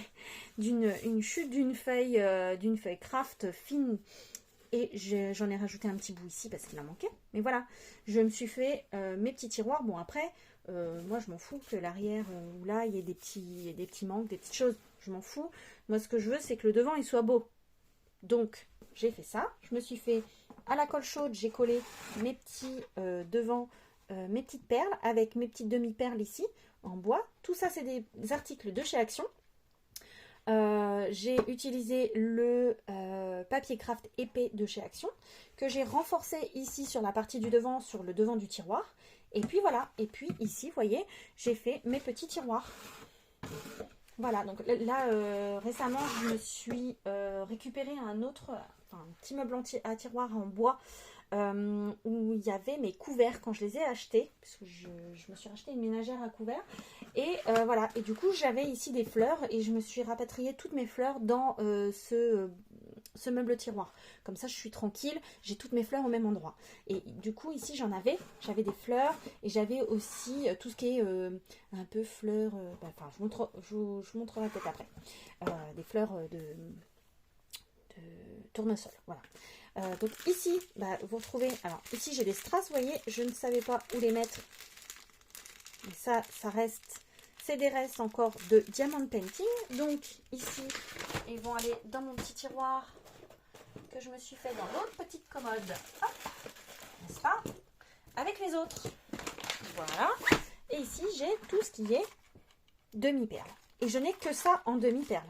Speaker 1: une chute d'une feuille craft fine et j'en ai rajouté un petit bout ici parce qu'il en manquait. Mais voilà, je me suis fait mes petits tiroirs. Bon après, moi je m'en fous que l'arrière ou là il y ait des petits manques, des petites choses. Je m'en fous. Moi ce que je veux c'est que le devant il soit beau. Donc j'ai fait ça. Je me suis fait à la colle chaude, j'ai collé mes petits devant, mes petites perles avec mes petites demi-perles ici. En bois, tout ça c'est des articles de chez Action. J'ai utilisé le papier craft épais de chez Action que j'ai renforcé ici sur la partie du devant, sur le devant du tiroir. Et puis voilà, et puis ici vous voyez j'ai fait mes petits tiroirs. Voilà, donc là récemment je me suis récupéré un petit meuble à tiroir en bois où il y avait mes couverts quand je les ai achetés, parce que je me suis racheté une ménagère à couverts, Et voilà, et du coup j'avais ici des fleurs et je me suis rapatrié toutes mes fleurs dans ce meuble tiroir. Comme ça je suis tranquille, j'ai toutes mes fleurs au même endroit. Et du coup ici j'avais des fleurs et j'avais aussi tout ce qui est un peu fleurs, enfin je vous montrerai peut-être après. Des fleurs de tournesol, voilà. Donc ici, vous retrouvez, alors ici j'ai des strass, vous voyez, je ne savais pas où les mettre. Mais ça reste, c'est des restes encore de diamond painting. Donc ici, ils vont aller dans mon petit tiroir que je me suis fait dans l'autre petite commode. Hop, n'est-ce pas? Avec les autres. Voilà. Et ici, j'ai tout ce qui est demi-perle. Et je n'ai que ça en demi-perle.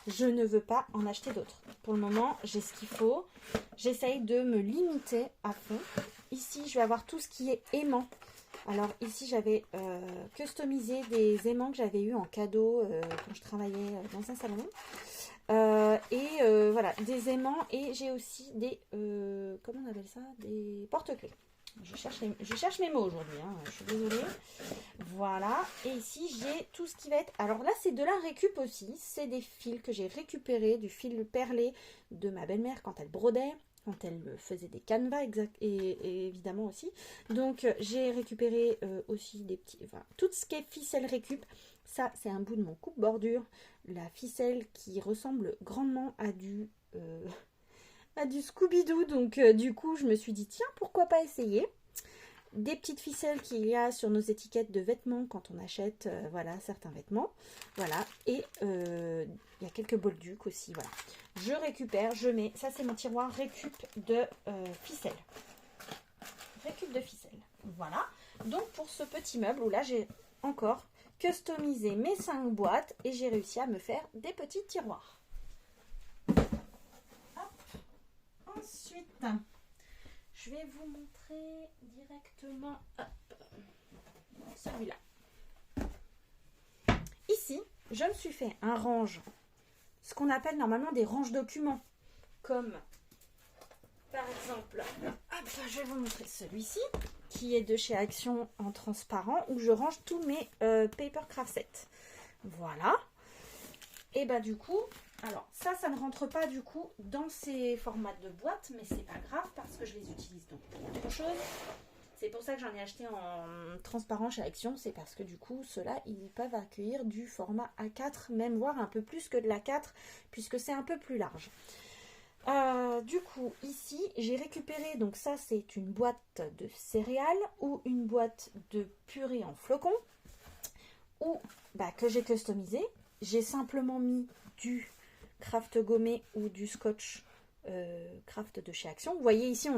Speaker 1: Je ne veux pas en acheter d'autres. Pour le moment, j'ai ce qu'il faut. J'essaye de me limiter à fond. Ici, je vais avoir tout ce qui est aimant. Alors ici, j'avais customisé des aimants que j'avais eu en cadeau quand je travaillais dans un salon. Voilà, des aimants et j'ai aussi des, comment on appelle ça? Des porte-clés. Je cherche mes mots aujourd'hui, hein, je suis désolée. Voilà, et ici j'ai tout ce qui va être... Alors là, c'est de la récup aussi. C'est des fils que j'ai récupérés, du fil perlé de ma belle-mère quand elle brodait, quand elle faisait des canevas, et évidemment aussi. Donc j'ai récupéré aussi des petits... Enfin, tout ce qui est ficelle récup. Ça, c'est un bout de mon coupe-bordure. La ficelle qui ressemble grandement à du Scooby-Doo. Donc du coup, je me suis dit, tiens, pourquoi pas essayer. Des petites ficelles qu'il y a sur nos étiquettes de vêtements quand on achète voilà, certains vêtements. Voilà, et il y a quelques bolducs aussi, voilà. Je récupère, je mets, ça c'est mon tiroir récup de ficelles. Récup de ficelles, voilà. Donc pour ce petit meuble où là j'ai encore customisé mes 5 boîtes et j'ai réussi à me faire des petits tiroirs. Hop. Ensuite, je vais vous montrer directement celui-là. Ici, je me suis fait un range, ce qu'on appelle normalement des ranges documents, comme par exemple, hop, je vais vous montrer celui-ci, qui est de chez Action en transparent, où je range tous mes paper craft sets. Voilà. Et bah du coup, alors ça ne rentre pas du coup dans ces formats de boîte, mais c'est pas grave parce que je les utilise donc pour autre chose. C'est pour ça que j'en ai acheté en transparent chez Action, c'est parce que du coup, ceux-là, ils peuvent accueillir du format A4, même voire un peu plus que de l'A4, puisque c'est un peu plus large. Du coup, ici, j'ai récupéré, donc ça, c'est une boîte de céréales ou une boîte de purée en flocons, ou que j'ai customisé. J'ai simplement mis du craft gommé ou du scotch craft de chez Action. Vous voyez ici,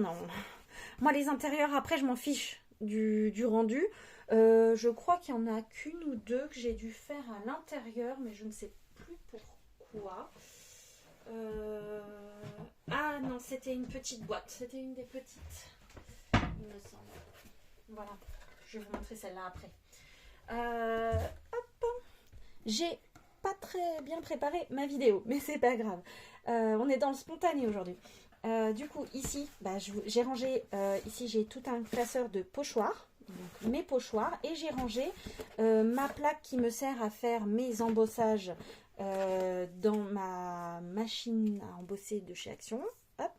Speaker 1: moi les intérieurs après je m'en fiche du rendu. Je crois qu'il n'y en a qu'une ou deux que j'ai dû faire à l'intérieur, mais je ne sais plus pourquoi. Ah non, c'était une petite boîte, c'était une des petites, il me semble. Voilà, je vais vous montrer celle-là après. Hop, j'ai pas très bien préparé ma vidéo, mais c'est pas grave. On est dans le spontané aujourd'hui. Du coup, ici, j'ai rangé, ici j'ai tout un classeur de pochoirs, donc mes pochoirs, et j'ai rangé ma plaque qui me sert à faire mes embossages dans ma machine à embosser de chez Action. Hop,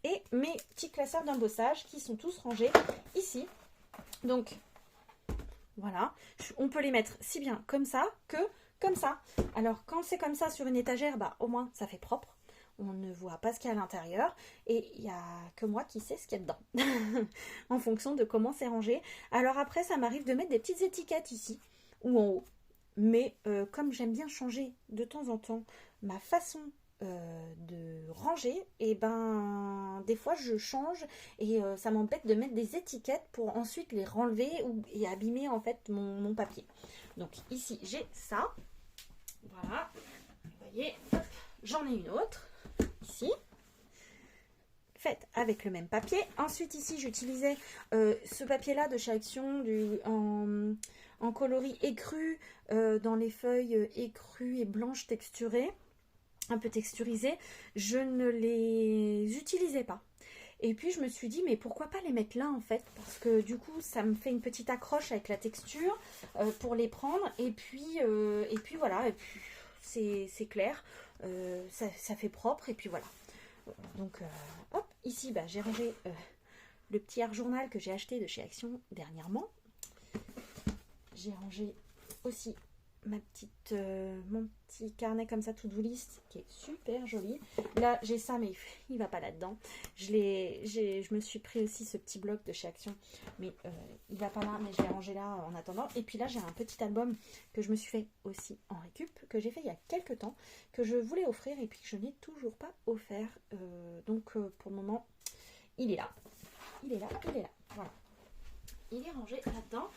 Speaker 1: et mes petits classeurs d'embossage qui sont tous rangés ici. Donc, voilà, on peut les mettre si bien comme ça que comme ça. Alors, quand c'est comme ça sur une étagère, au moins, ça fait propre. On ne voit pas ce qu'il y a à l'intérieur. Et il n'y a que moi qui sais ce qu'il y a dedans. En fonction de comment c'est rangé. Alors après, ça m'arrive de mettre des petites étiquettes ici ou en haut. Mais comme j'aime bien changer de temps en temps ma façon de ranger, et des fois je change et ça m'embête de mettre des étiquettes pour ensuite les renlever et abîmer en fait mon papier. Donc ici j'ai ça. Voilà, vous voyez, j'en ai une autre, ici, faite avec le même papier. Ensuite ici j'utilisais ce papier-là de chez Action en coloris écru, dans les feuilles écrues et blanches texturées, un peu texturisées. Je ne les utilisais pas. Et puis je me suis dit, mais pourquoi pas les mettre là en fait, parce que du coup ça me fait une petite accroche avec la texture pour les prendre. Et puis voilà, et puis c'est clair, ça fait propre, et puis voilà. Donc hop, ici bah, j'ai rangé le petit art journal que j'ai acheté de chez Action dernièrement. J'ai rangé aussi mon petit carnet comme ça, to-do list, qui est super joli. Là, j'ai ça, mais il va pas là-dedans. Je me suis pris aussi ce petit bloc de chez Action, mais il va pas là, mais je l'ai rangé là en attendant. Et puis là, j'ai un petit album que je me suis fait aussi en récup, que j'ai fait il y a quelques temps, que je voulais offrir et puis que je n'ai toujours pas offert. Donc, pour le moment, il est là. Il est là, il est là. Voilà. Il est rangé là-dedans.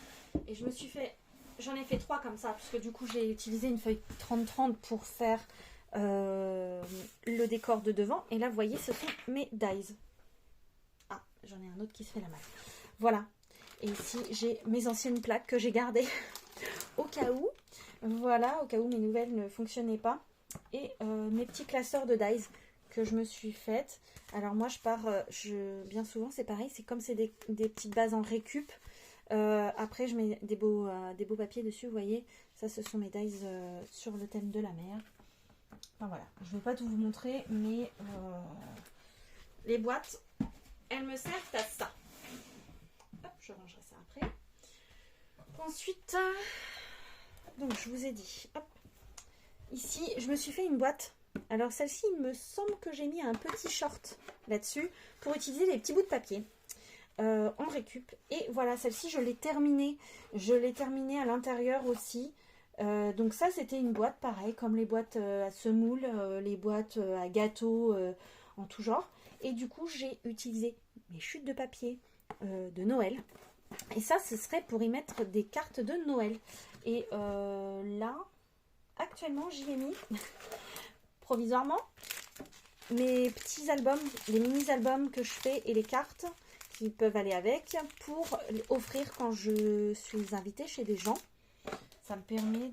Speaker 1: Et je me suis fait... J'en ai fait 3 comme ça, puisque du coup j'ai utilisé une feuille 30-30 pour faire le décor de devant. Et là, vous voyez, ce sont mes dies. Ah, j'en ai un autre qui se fait la malle. Voilà. Et ici, j'ai mes anciennes plaques que j'ai gardées au cas où. Voilà, au cas où mes nouvelles ne fonctionnaient pas. Et mes petits classeurs de dies que je me suis faites. Alors moi, je pars... bien souvent, c'est pareil. C'est comme c'est des petites bases en récup. Après je mets des beaux papiers dessus, vous voyez, ça ce sont mes dies sur le thème de la mer. Enfin voilà, je ne vais pas tout vous montrer, mais les boîtes, elles me servent à ça. Hop, je rangerai ça après. Ensuite, donc je vous ai dit, hop, ici je me suis fait une boîte. Alors celle-ci, il me semble que j'ai mis un petit short là-dessus pour utiliser les petits bouts de papier. En récup, et voilà, celle-ci je l'ai terminée à l'intérieur aussi. Donc ça c'était une boîte pareil comme les boîtes à semoule, les boîtes à gâteaux en tout genre, et du coup j'ai utilisé mes chutes de papier de Noël, et ça ce serait pour y mettre des cartes de Noël. Et là actuellement j'y ai mis provisoirement mes petits albums, les mini albums que je fais et les cartes qui peuvent aller avec pour offrir quand je suis invitée chez des gens. Ça me permet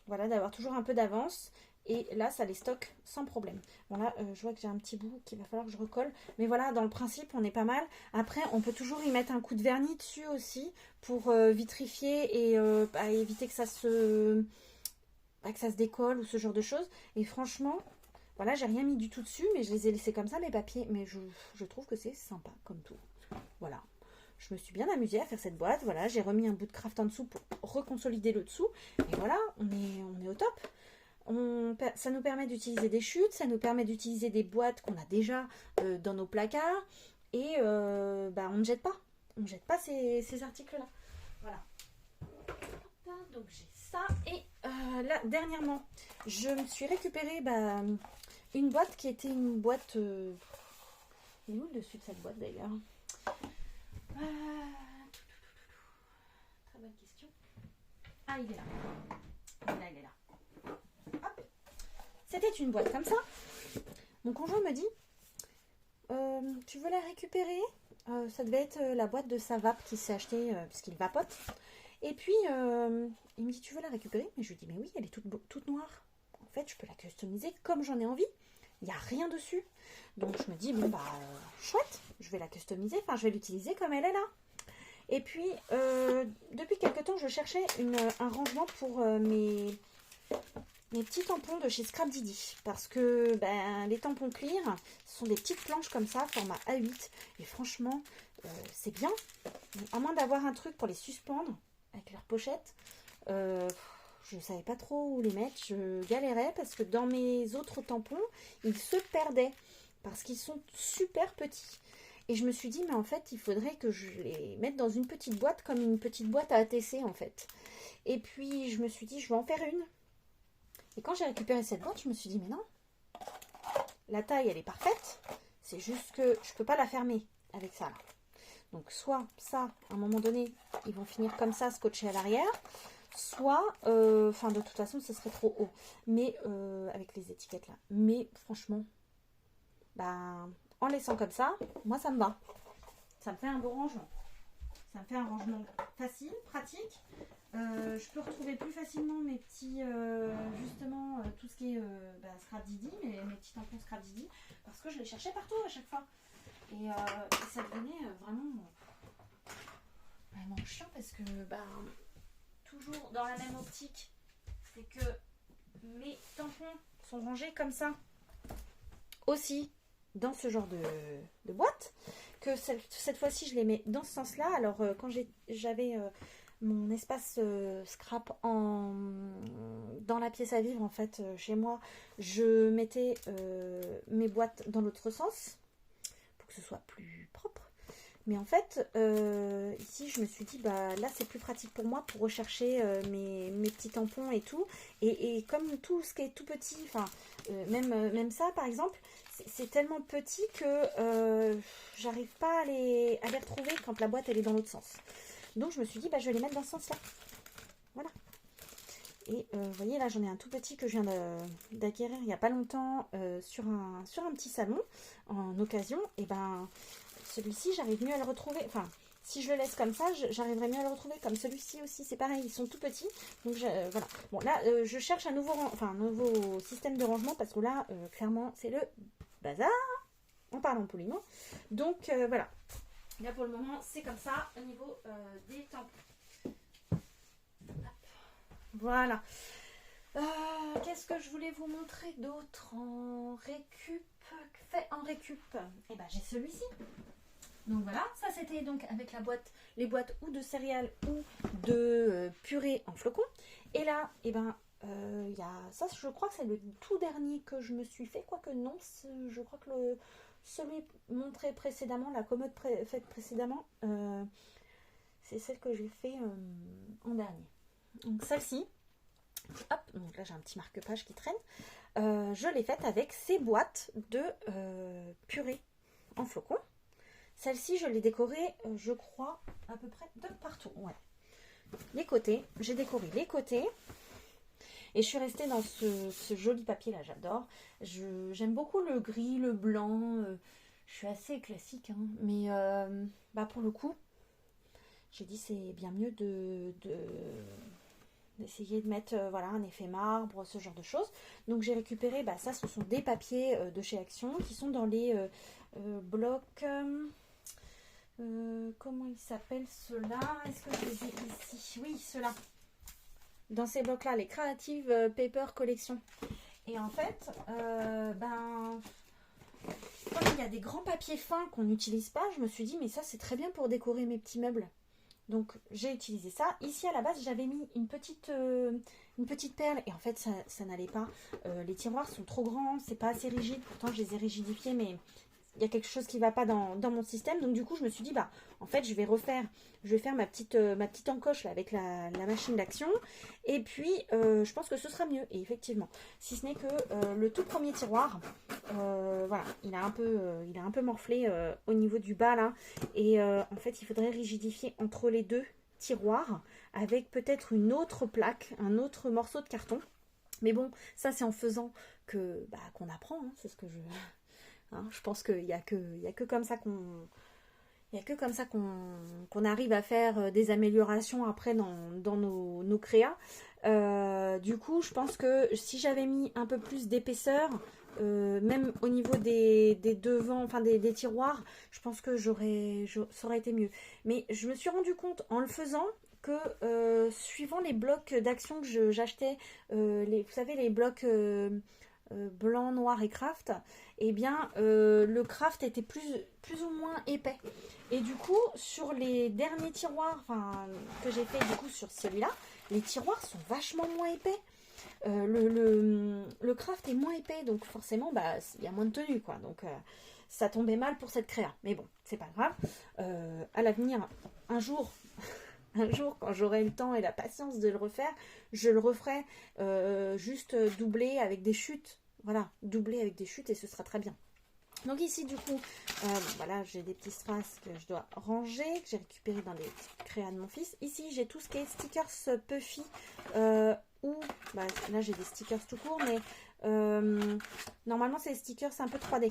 Speaker 1: d'avoir toujours un peu d'avance, et là ça les stocke sans problème. Bon là je vois que j'ai un petit bout qu'il va falloir que je recolle, mais voilà, dans le principe on est pas mal. Après on peut toujours y mettre un coup de vernis dessus aussi pour vitrifier et éviter que ça se décolle ou ce genre de choses. Et franchement, voilà, j'ai rien mis du tout dessus, mais je les ai laissés comme ça, mes papiers. Mais je trouve que c'est sympa, comme tout. Voilà. Je me suis bien amusée à faire cette boîte. Voilà, j'ai remis un bout de craft en dessous pour reconsolider le dessous. Et voilà, on est au top. Ça nous permet d'utiliser des chutes, ça nous permet d'utiliser des boîtes qu'on a déjà dans nos placards. Et on ne jette pas. On ne jette pas ces articles-là. Voilà. Donc j'ai ça. Et là, dernièrement, je me suis récupéré... une boîte qui était une boîte... Il est où le dessus de cette boîte d'ailleurs? Très bonne question. Ah, il est là. Il est là. Hop. C'était une boîte comme ça. Mon conjoint me dit, tu veux la récupérer? Ça devait être la boîte de sa vape qui s'est achetée puisqu'il vapote. Et puis, il me dit, tu veux la récupérer? Mais je lui dis, mais oui, elle est toute noire. En fait, je peux la customiser comme j'en ai envie. Il n'y a rien dessus. Donc je me dis, bon chouette, je vais la customiser, enfin je vais l'utiliser comme elle est là. Et puis, depuis quelques temps, je cherchais un rangement pour mes petits tampons de chez Scrap Didi. Parce que les tampons clear, ce sont des petites planches comme ça, format A8. Et franchement, c'est bien. À moins d'avoir un truc pour les suspendre avec leur pochette. Je ne savais pas trop où les mettre, je galérais parce que dans mes autres tampons, ils se perdaient parce qu'ils sont super petits. Et je me suis dit, mais en fait, il faudrait que je les mette dans une petite boîte, comme une petite boîte à ATC en fait. Et puis, je me suis dit, je vais en faire une. Et quand j'ai récupéré cette boîte, je me suis dit, mais non, la taille, elle est parfaite. C'est juste que je ne peux pas la fermer avec ça. Là. Donc, soit ça, à un moment donné, ils vont finir comme ça, scotchés à l'arrière. Soit, de toute façon, ce serait trop haut. Mais, avec les étiquettes là. Mais, franchement, en laissant comme ça, moi, ça me va. Ça me fait un beau rangement. Ça me fait un rangement facile, pratique. Je peux retrouver plus facilement mes petits, justement, tout ce qui est Scrap Didi, mes petits tampons Scrap Didi, parce que je les cherchais partout à chaque fois. Et ça devenait vraiment chiant parce que, toujours dans la même optique, c'est que mes tampons sont rangés comme ça, aussi dans ce genre de boîte, que cette fois-ci je les mets dans ce sens-là. Alors quand j'avais mon espace scrap dans la pièce à vivre, en fait, chez moi, je mettais mes boîtes dans l'autre sens pour que ce soit plus propre. Mais en fait, ici, je me suis dit, là, c'est plus pratique pour moi pour rechercher mes petits tampons et tout. Et comme tout ce qui est tout petit, enfin, même ça, par exemple, c'est tellement petit que j'arrive pas à les retrouver quand la boîte, elle est dans l'autre sens. Donc, je me suis dit, je vais les mettre dans ce sens-là. Voilà. Et vous voyez, là, j'en ai un tout petit que je viens d'acquérir il n'y a pas longtemps sur un petit salon, en occasion. Et celui-ci, j'arrive mieux à le retrouver. Enfin, si je le laisse comme ça, j'arriverai mieux à le retrouver. Comme celui-ci aussi, c'est pareil, ils sont tout petits. Donc, voilà. Bon, là, je cherche un nouveau système de rangement parce que là, clairement, c'est le bazar, en parlant poliment. Donc, voilà. Là, pour le moment, c'est comme ça au niveau des tampons. Voilà. Qu'est-ce que je voulais vous montrer d'autre en récup? Fait en récup. Et j'ai celui-ci. Donc voilà, ça c'était donc avec les boîtes ou de céréales ou de purée en flocons. Et là, il y a ça, je crois que c'est le tout dernier que je me suis fait, quoique non, je crois que celui montré précédemment, la commode faite précédemment, c'est celle que j'ai fait en dernier. Donc celle-ci, hop, donc là j'ai un petit marque-page qui traîne. Je l'ai faite avec ces boîtes de purée en flocons. Celle-ci, je l'ai décorée, je crois, à peu près de partout. Ouais. Les côtés, j'ai décoré les côtés. Et je suis restée dans ce joli papier là, j'adore. J'aime beaucoup le gris, le blanc. Je suis assez classique, hein, mais pour le coup, j'ai dit c'est bien mieux d'essayer de mettre un effet marbre, ce genre de choses. Donc j'ai récupéré, ça ce sont des papiers de chez Action qui sont dans les blocs... comment ils s'appellent ceux-là? Est-ce que je les ai ici? Oui, ceux-là. Dans ces blocs-là, les Creative Paper Collection. Et en fait, comme il y a des grands papiers fins qu'on n'utilise pas, je me suis dit, mais ça, c'est très bien pour décorer mes petits meubles. Donc, j'ai utilisé ça. Ici, à la base, j'avais mis une petite perle. Et en fait, ça n'allait pas. Les tiroirs sont trop grands. C'est pas assez rigide. Pourtant, je les ai rigidifiés, mais... il y a quelque chose qui ne va pas dans mon système. Donc du coup, je me suis dit, en fait, je vais faire ma petite encoche là, avec la machine d'action. Et puis, je pense que ce sera mieux. Et effectivement, si ce n'est que le tout premier tiroir, il a un peu morflé au niveau du bas là. Et en fait, il faudrait rigidifier entre les deux tiroirs avec peut-être une autre plaque, un autre morceau de carton. Mais bon, ça c'est en faisant qu'on apprend. Hein, c'est ce que je... Hein, je pense qu'il n'y a que comme ça qu'on arrive à faire des améliorations après dans nos créas. Du coup, je pense que si j'avais mis un peu plus d'épaisseur, même au niveau des devants, enfin des tiroirs, je pense que ça aurait été mieux. Mais je me suis rendu compte en le faisant que suivant les blocs d'action que j'achetais, vous savez, les blocs... blanc, noir et craft, et bien le craft était plus ou moins épais. Et du coup, sur les derniers tiroirs que j'ai fait du coup sur celui-là, les tiroirs sont vachement moins épais. Le craft est moins épais, donc forcément, il y a moins de tenue, quoi. Donc ça tombait mal pour cette créa. Mais bon, c'est pas grave. À l'avenir, un jour, quand j'aurai le temps et la patience de le refaire, je le referai juste doublé avec des chutes. Voilà, doublé avec des chutes et ce sera très bien. Donc ici, du coup, voilà, j'ai des petits strass que je dois ranger, que j'ai récupéré dans les créas de mon fils. Ici, j'ai tout ce qui est stickers puffy ou, là, j'ai des stickers tout court, mais normalement, c'est des stickers un peu 3D.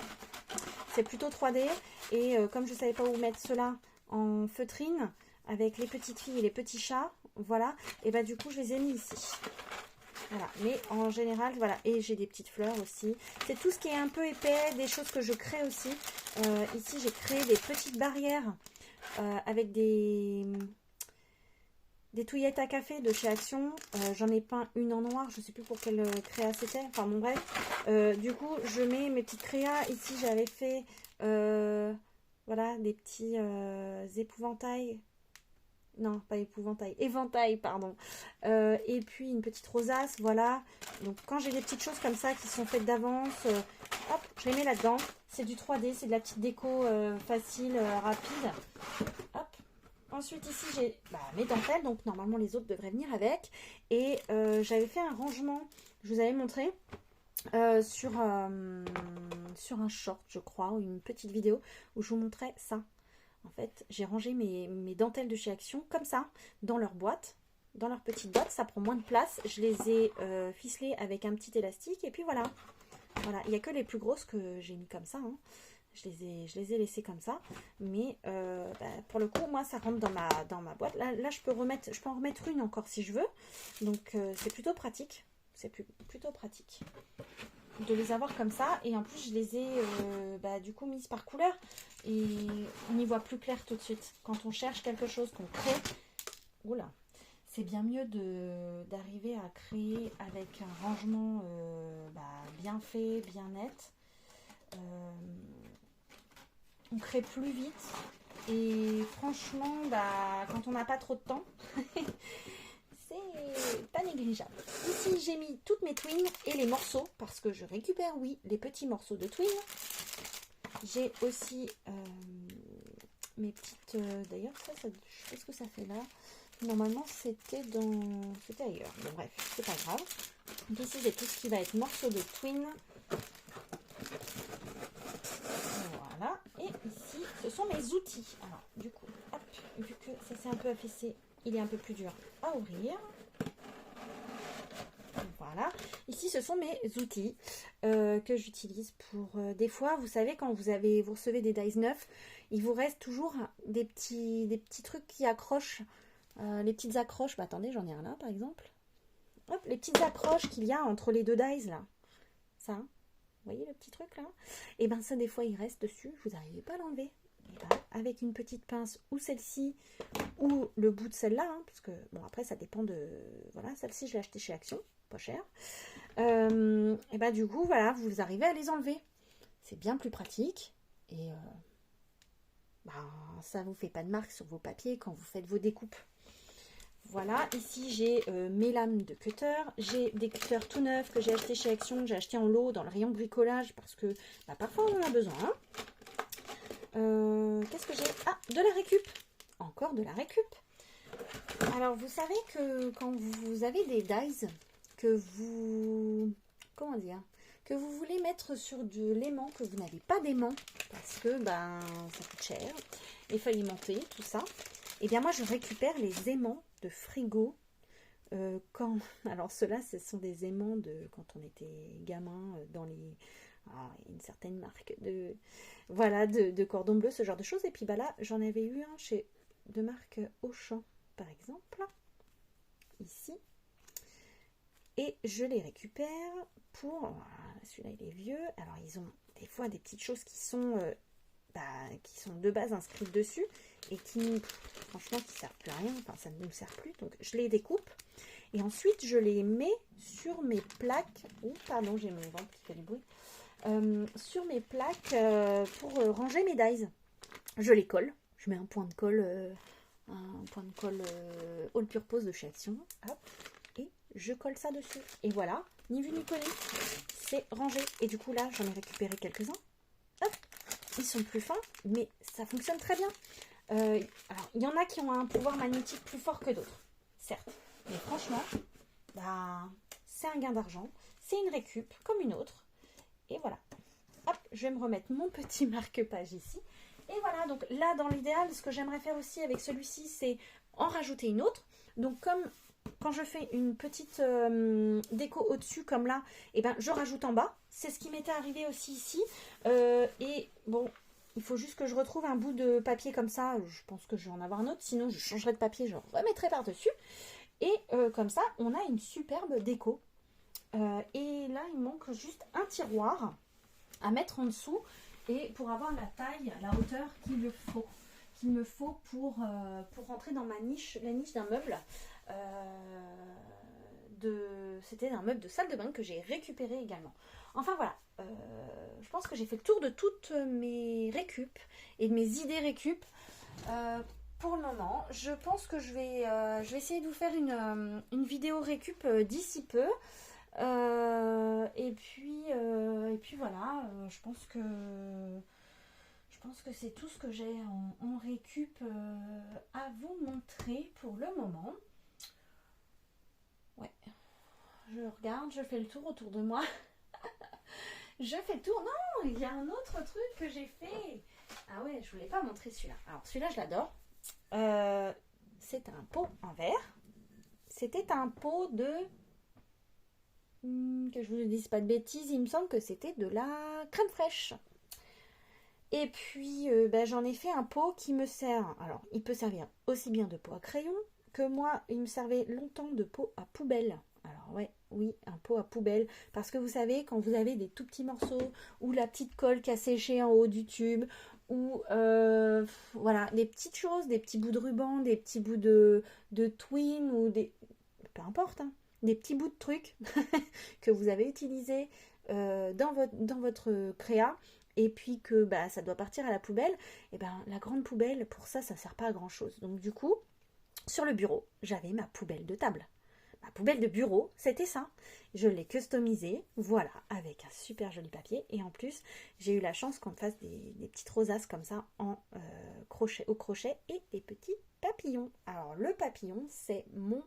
Speaker 1: C'est plutôt 3D et comme je ne savais pas où mettre cela en feutrine, avec les petites filles et les petits chats, voilà, et bah du coup je les ai mis ici. Voilà, mais en général, voilà, et j'ai des petites fleurs aussi. C'est tout ce qui est un peu épais, des choses que je crée aussi. Ici, j'ai créé des petites barrières avec des touillettes à café de chez Action. J'en ai peint une en noir, je ne sais plus pour quelle créa c'était. Enfin bon bref. Du coup, je mets mes petites créas. Ici, j'avais fait voilà, des petits épouvantails. Non, pas épouvantail, éventail, pardon. Et puis une petite rosace, voilà. Donc quand j'ai des petites choses comme ça qui sont faites d'avance, hop, je les mets là-dedans. C'est du 3D, c'est de la petite déco facile, rapide. Hop. Ensuite ici j'ai mes dentelles, donc normalement les autres devraient venir avec. Et j'avais fait un rangement, je vous avais montré, sur un short je crois, ou une petite vidéo où je vous montrais ça. En fait j'ai rangé mes dentelles de chez Action comme ça, dans leur boîte, dans leur petite boîte, ça prend moins de place. Je les ai ficelées avec un petit élastique et puis voilà. Voilà, il n'y a que les plus grosses que j'ai mis comme ça, hein. Je les ai laissées comme ça, mais pour le coup, moi, ça rentre dans ma boîte. Là, je peux en remettre une encore si je veux. Donc, c'est plutôt pratique. C'est plutôt pratique de les avoir comme ça. Et en plus, je les ai du coup mises par couleur. Et on y voit plus clair tout de suite. Quand on cherche quelque chose qu'on crée, oula, c'est bien mieux d'arriver à créer avec un rangement bien fait, bien net. On crée plus vite et franchement quand on n'a pas trop de temps c'est pas négligeable. Ici j'ai mis toutes mes twins et les morceaux parce que je récupère les petits morceaux de twins. J'ai aussi mes petites d'ailleurs ça qu'est-ce que ça fait là, normalement c'était ailleurs, bon bref c'est pas grave. Donc ici j'ai tout ce qui va être morceaux de twins. Voilà, et ici ce sont mes outils. Alors du coup, hop, vu que ça s'est un peu affaissé, il est un peu plus dur à ouvrir. Voilà, ici ce sont mes outils que j'utilise pour des fois, vous savez, quand vous recevez des dies neufs, il vous reste toujours des petits trucs qui accrochent, les petites accroches. Attendez, j'en ai un là par exemple. Hop, les petites accroches qu'il y a entre les deux dies là, ça. Vous voyez le petit truc là? Et bien ça des fois il reste dessus, vous n'arrivez pas à l'enlever. Avec une petite pince ou celle-ci ou le bout de celle-là, hein, parce que bon après ça dépend de... Voilà, celle-ci je l'ai achetée chez Action, pas cher. Et du coup voilà, vous arrivez à les enlever. C'est bien plus pratique et ça vous fait pas de marque sur vos papiers quand vous faites vos découpes. Voilà, ici j'ai mes lames de cutter, j'ai des cutters tout neufs que j'ai acheté chez Action, j'ai acheté en lot dans le rayon bricolage parce que parfois on en a besoin. Hein. Qu'est-ce que j'ai? Ah, de la récup, encore de la récup. Alors vous savez que quand vous avez des dies que vous, comment dire, que vous voulez mettre sur de l'aimant, que vous n'avez pas d'aimant parce que ça coûte cher, et feuillementer, tout ça, et bien moi je récupère les aimants de frigo alors ceux-là ce sont des aimants de quand on était gamin dans les une certaine marque de cordon bleu, ce genre de choses. Et puis là j'en avais eu un de marque Auchan par exemple, ici, et je les récupère pour, voilà, celui-là il est vieux, alors ils ont des fois des petites choses qui sont de base inscrites dessus et qui franchement qui servent plus à rien, enfin ça ne nous sert plus, donc je les découpe et ensuite je les mets sur mes plaques. Oh pardon, j'ai mon ventre qui fait du bruit. Sur mes plaques pour ranger mes dies. Je les colle, je mets un point de colle All Purpose de chez Action, hop, et je colle ça dessus et voilà, ni vu ni connu, c'est rangé. Et du coup là j'en ai récupéré quelques-uns, hop, ils sont plus fins mais ça fonctionne très bien. Alors il y en a qui ont un pouvoir magnétique plus fort que d'autres, certes, mais franchement c'est un gain d'argent, c'est une récup comme une autre. Et voilà, hop, je vais me remettre mon petit marque-page ici. Et voilà, donc là, dans l'idéal, ce que j'aimerais faire aussi avec celui-ci, c'est en rajouter une autre. Donc comme quand je fais une petite déco au-dessus, comme là, et je rajoute en bas. C'est ce qui m'était arrivé aussi ici. Et bon, Il faut juste que je retrouve un bout de papier comme ça. Je pense que je vais en avoir un autre. Sinon, je changerai de papier. Je remettrai par-dessus. Et comme ça, on a une superbe déco. Et là, il manque juste un tiroir à mettre en dessous. Et pour avoir la taille, la hauteur qu'il me faut pour rentrer dans ma niche, la niche d'un meuble. C'était un meuble de salle de bain que j'ai récupéré également. Enfin voilà, je pense que j'ai fait le tour de toutes mes récup et de mes idées récup pour le moment. Je pense que je vais essayer de vous faire une vidéo récup d'ici peu. Et puis voilà, je pense que c'est tout ce que j'ai en récup à vous montrer pour le moment. Ouais, je regarde, je fais le tour autour de moi. Je fais le tour. Non, il y a un autre truc que j'ai fait. Ah ouais, je voulais pas montrer celui-là. Alors celui-là, je l'adore. C'est un pot en verre. C'était un pot de... que je vous dise pas de bêtises, il me semble que c'était de la crème fraîche. Et puis, j'en ai fait un pot qui me sert... Alors, il peut servir aussi bien de pot à crayon que moi, il me servait longtemps de pot à poubelle. Alors ouais, oui, un pot à poubelle. Parce que vous savez, quand vous avez des tout petits morceaux, ou la petite colle qui a séché en haut du tube, ou voilà, des petites choses, des petits bouts de ruban, des petits bouts de twine, ou des... peu importe, hein, des petits bouts de trucs que vous avez utilisés dans votre créa, et puis que ça doit partir à la poubelle, et la grande poubelle, pour ça, ça sert pas à grand chose. Donc du coup, sur le bureau, j'avais ma poubelle de table. Ma poubelle de bureau, c'était ça. Je l'ai customisée, voilà, avec un super joli papier. Et en plus, j'ai eu la chance qu'on me fasse des petites rosaces comme ça en crochet, au crochet, et des petits papillons. Alors le papillon, c'est mon...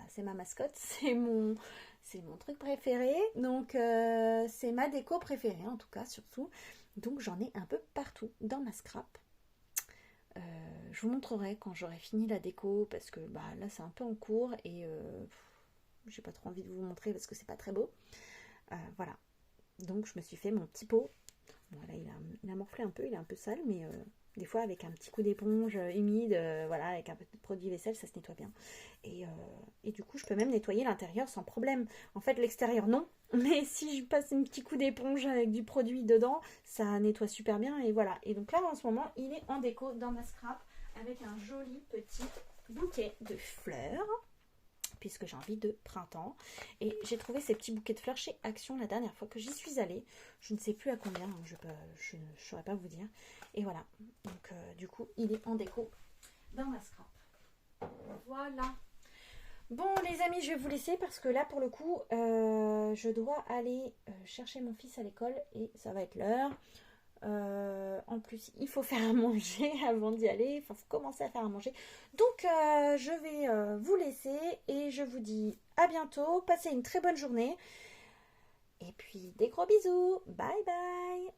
Speaker 1: c'est ma mascotte, c'est mon truc préféré. Donc c'est ma déco préférée en tout cas, surtout. Donc j'en ai un peu partout dans ma scrap. Je vous montrerai quand j'aurai fini la déco, parce que là c'est un peu en cours et j'ai pas trop envie de vous montrer parce que c'est pas très beau. Voilà, donc je me suis fait mon petit pot. Voilà, il a morflé un peu, il est un peu sale, mais des fois avec un petit coup d'éponge humide, voilà, avec un peu de produit vaisselle, ça se nettoie bien. Et du coup, je peux même nettoyer l'intérieur sans problème. En fait, l'extérieur non, mais si je passe un petit coup d'éponge avec du produit dedans, ça nettoie super bien. Et voilà. Et donc là, en ce moment, il est en déco dans ma scrap avec un joli petit bouquet de fleurs, puisque j'ai envie de printemps. Et j'ai trouvé ces petits bouquets de fleurs chez Action la dernière fois que j'y suis allée. Je ne sais plus à combien, hein, je ne saurais pas vous dire. Et voilà, donc du coup, il est en déco dans ma scrap. Voilà. Bon les amis, je vais vous laisser parce que là, pour le coup, je dois aller chercher mon fils à l'école et ça va être l'heure. En plus, il faut faire à manger avant d'y aller. Enfin, il faut commencer à faire à manger. Donc, je vais vous laisser et je vous dis à bientôt. Passez une très bonne journée. Et puis, des gros bisous. Bye bye.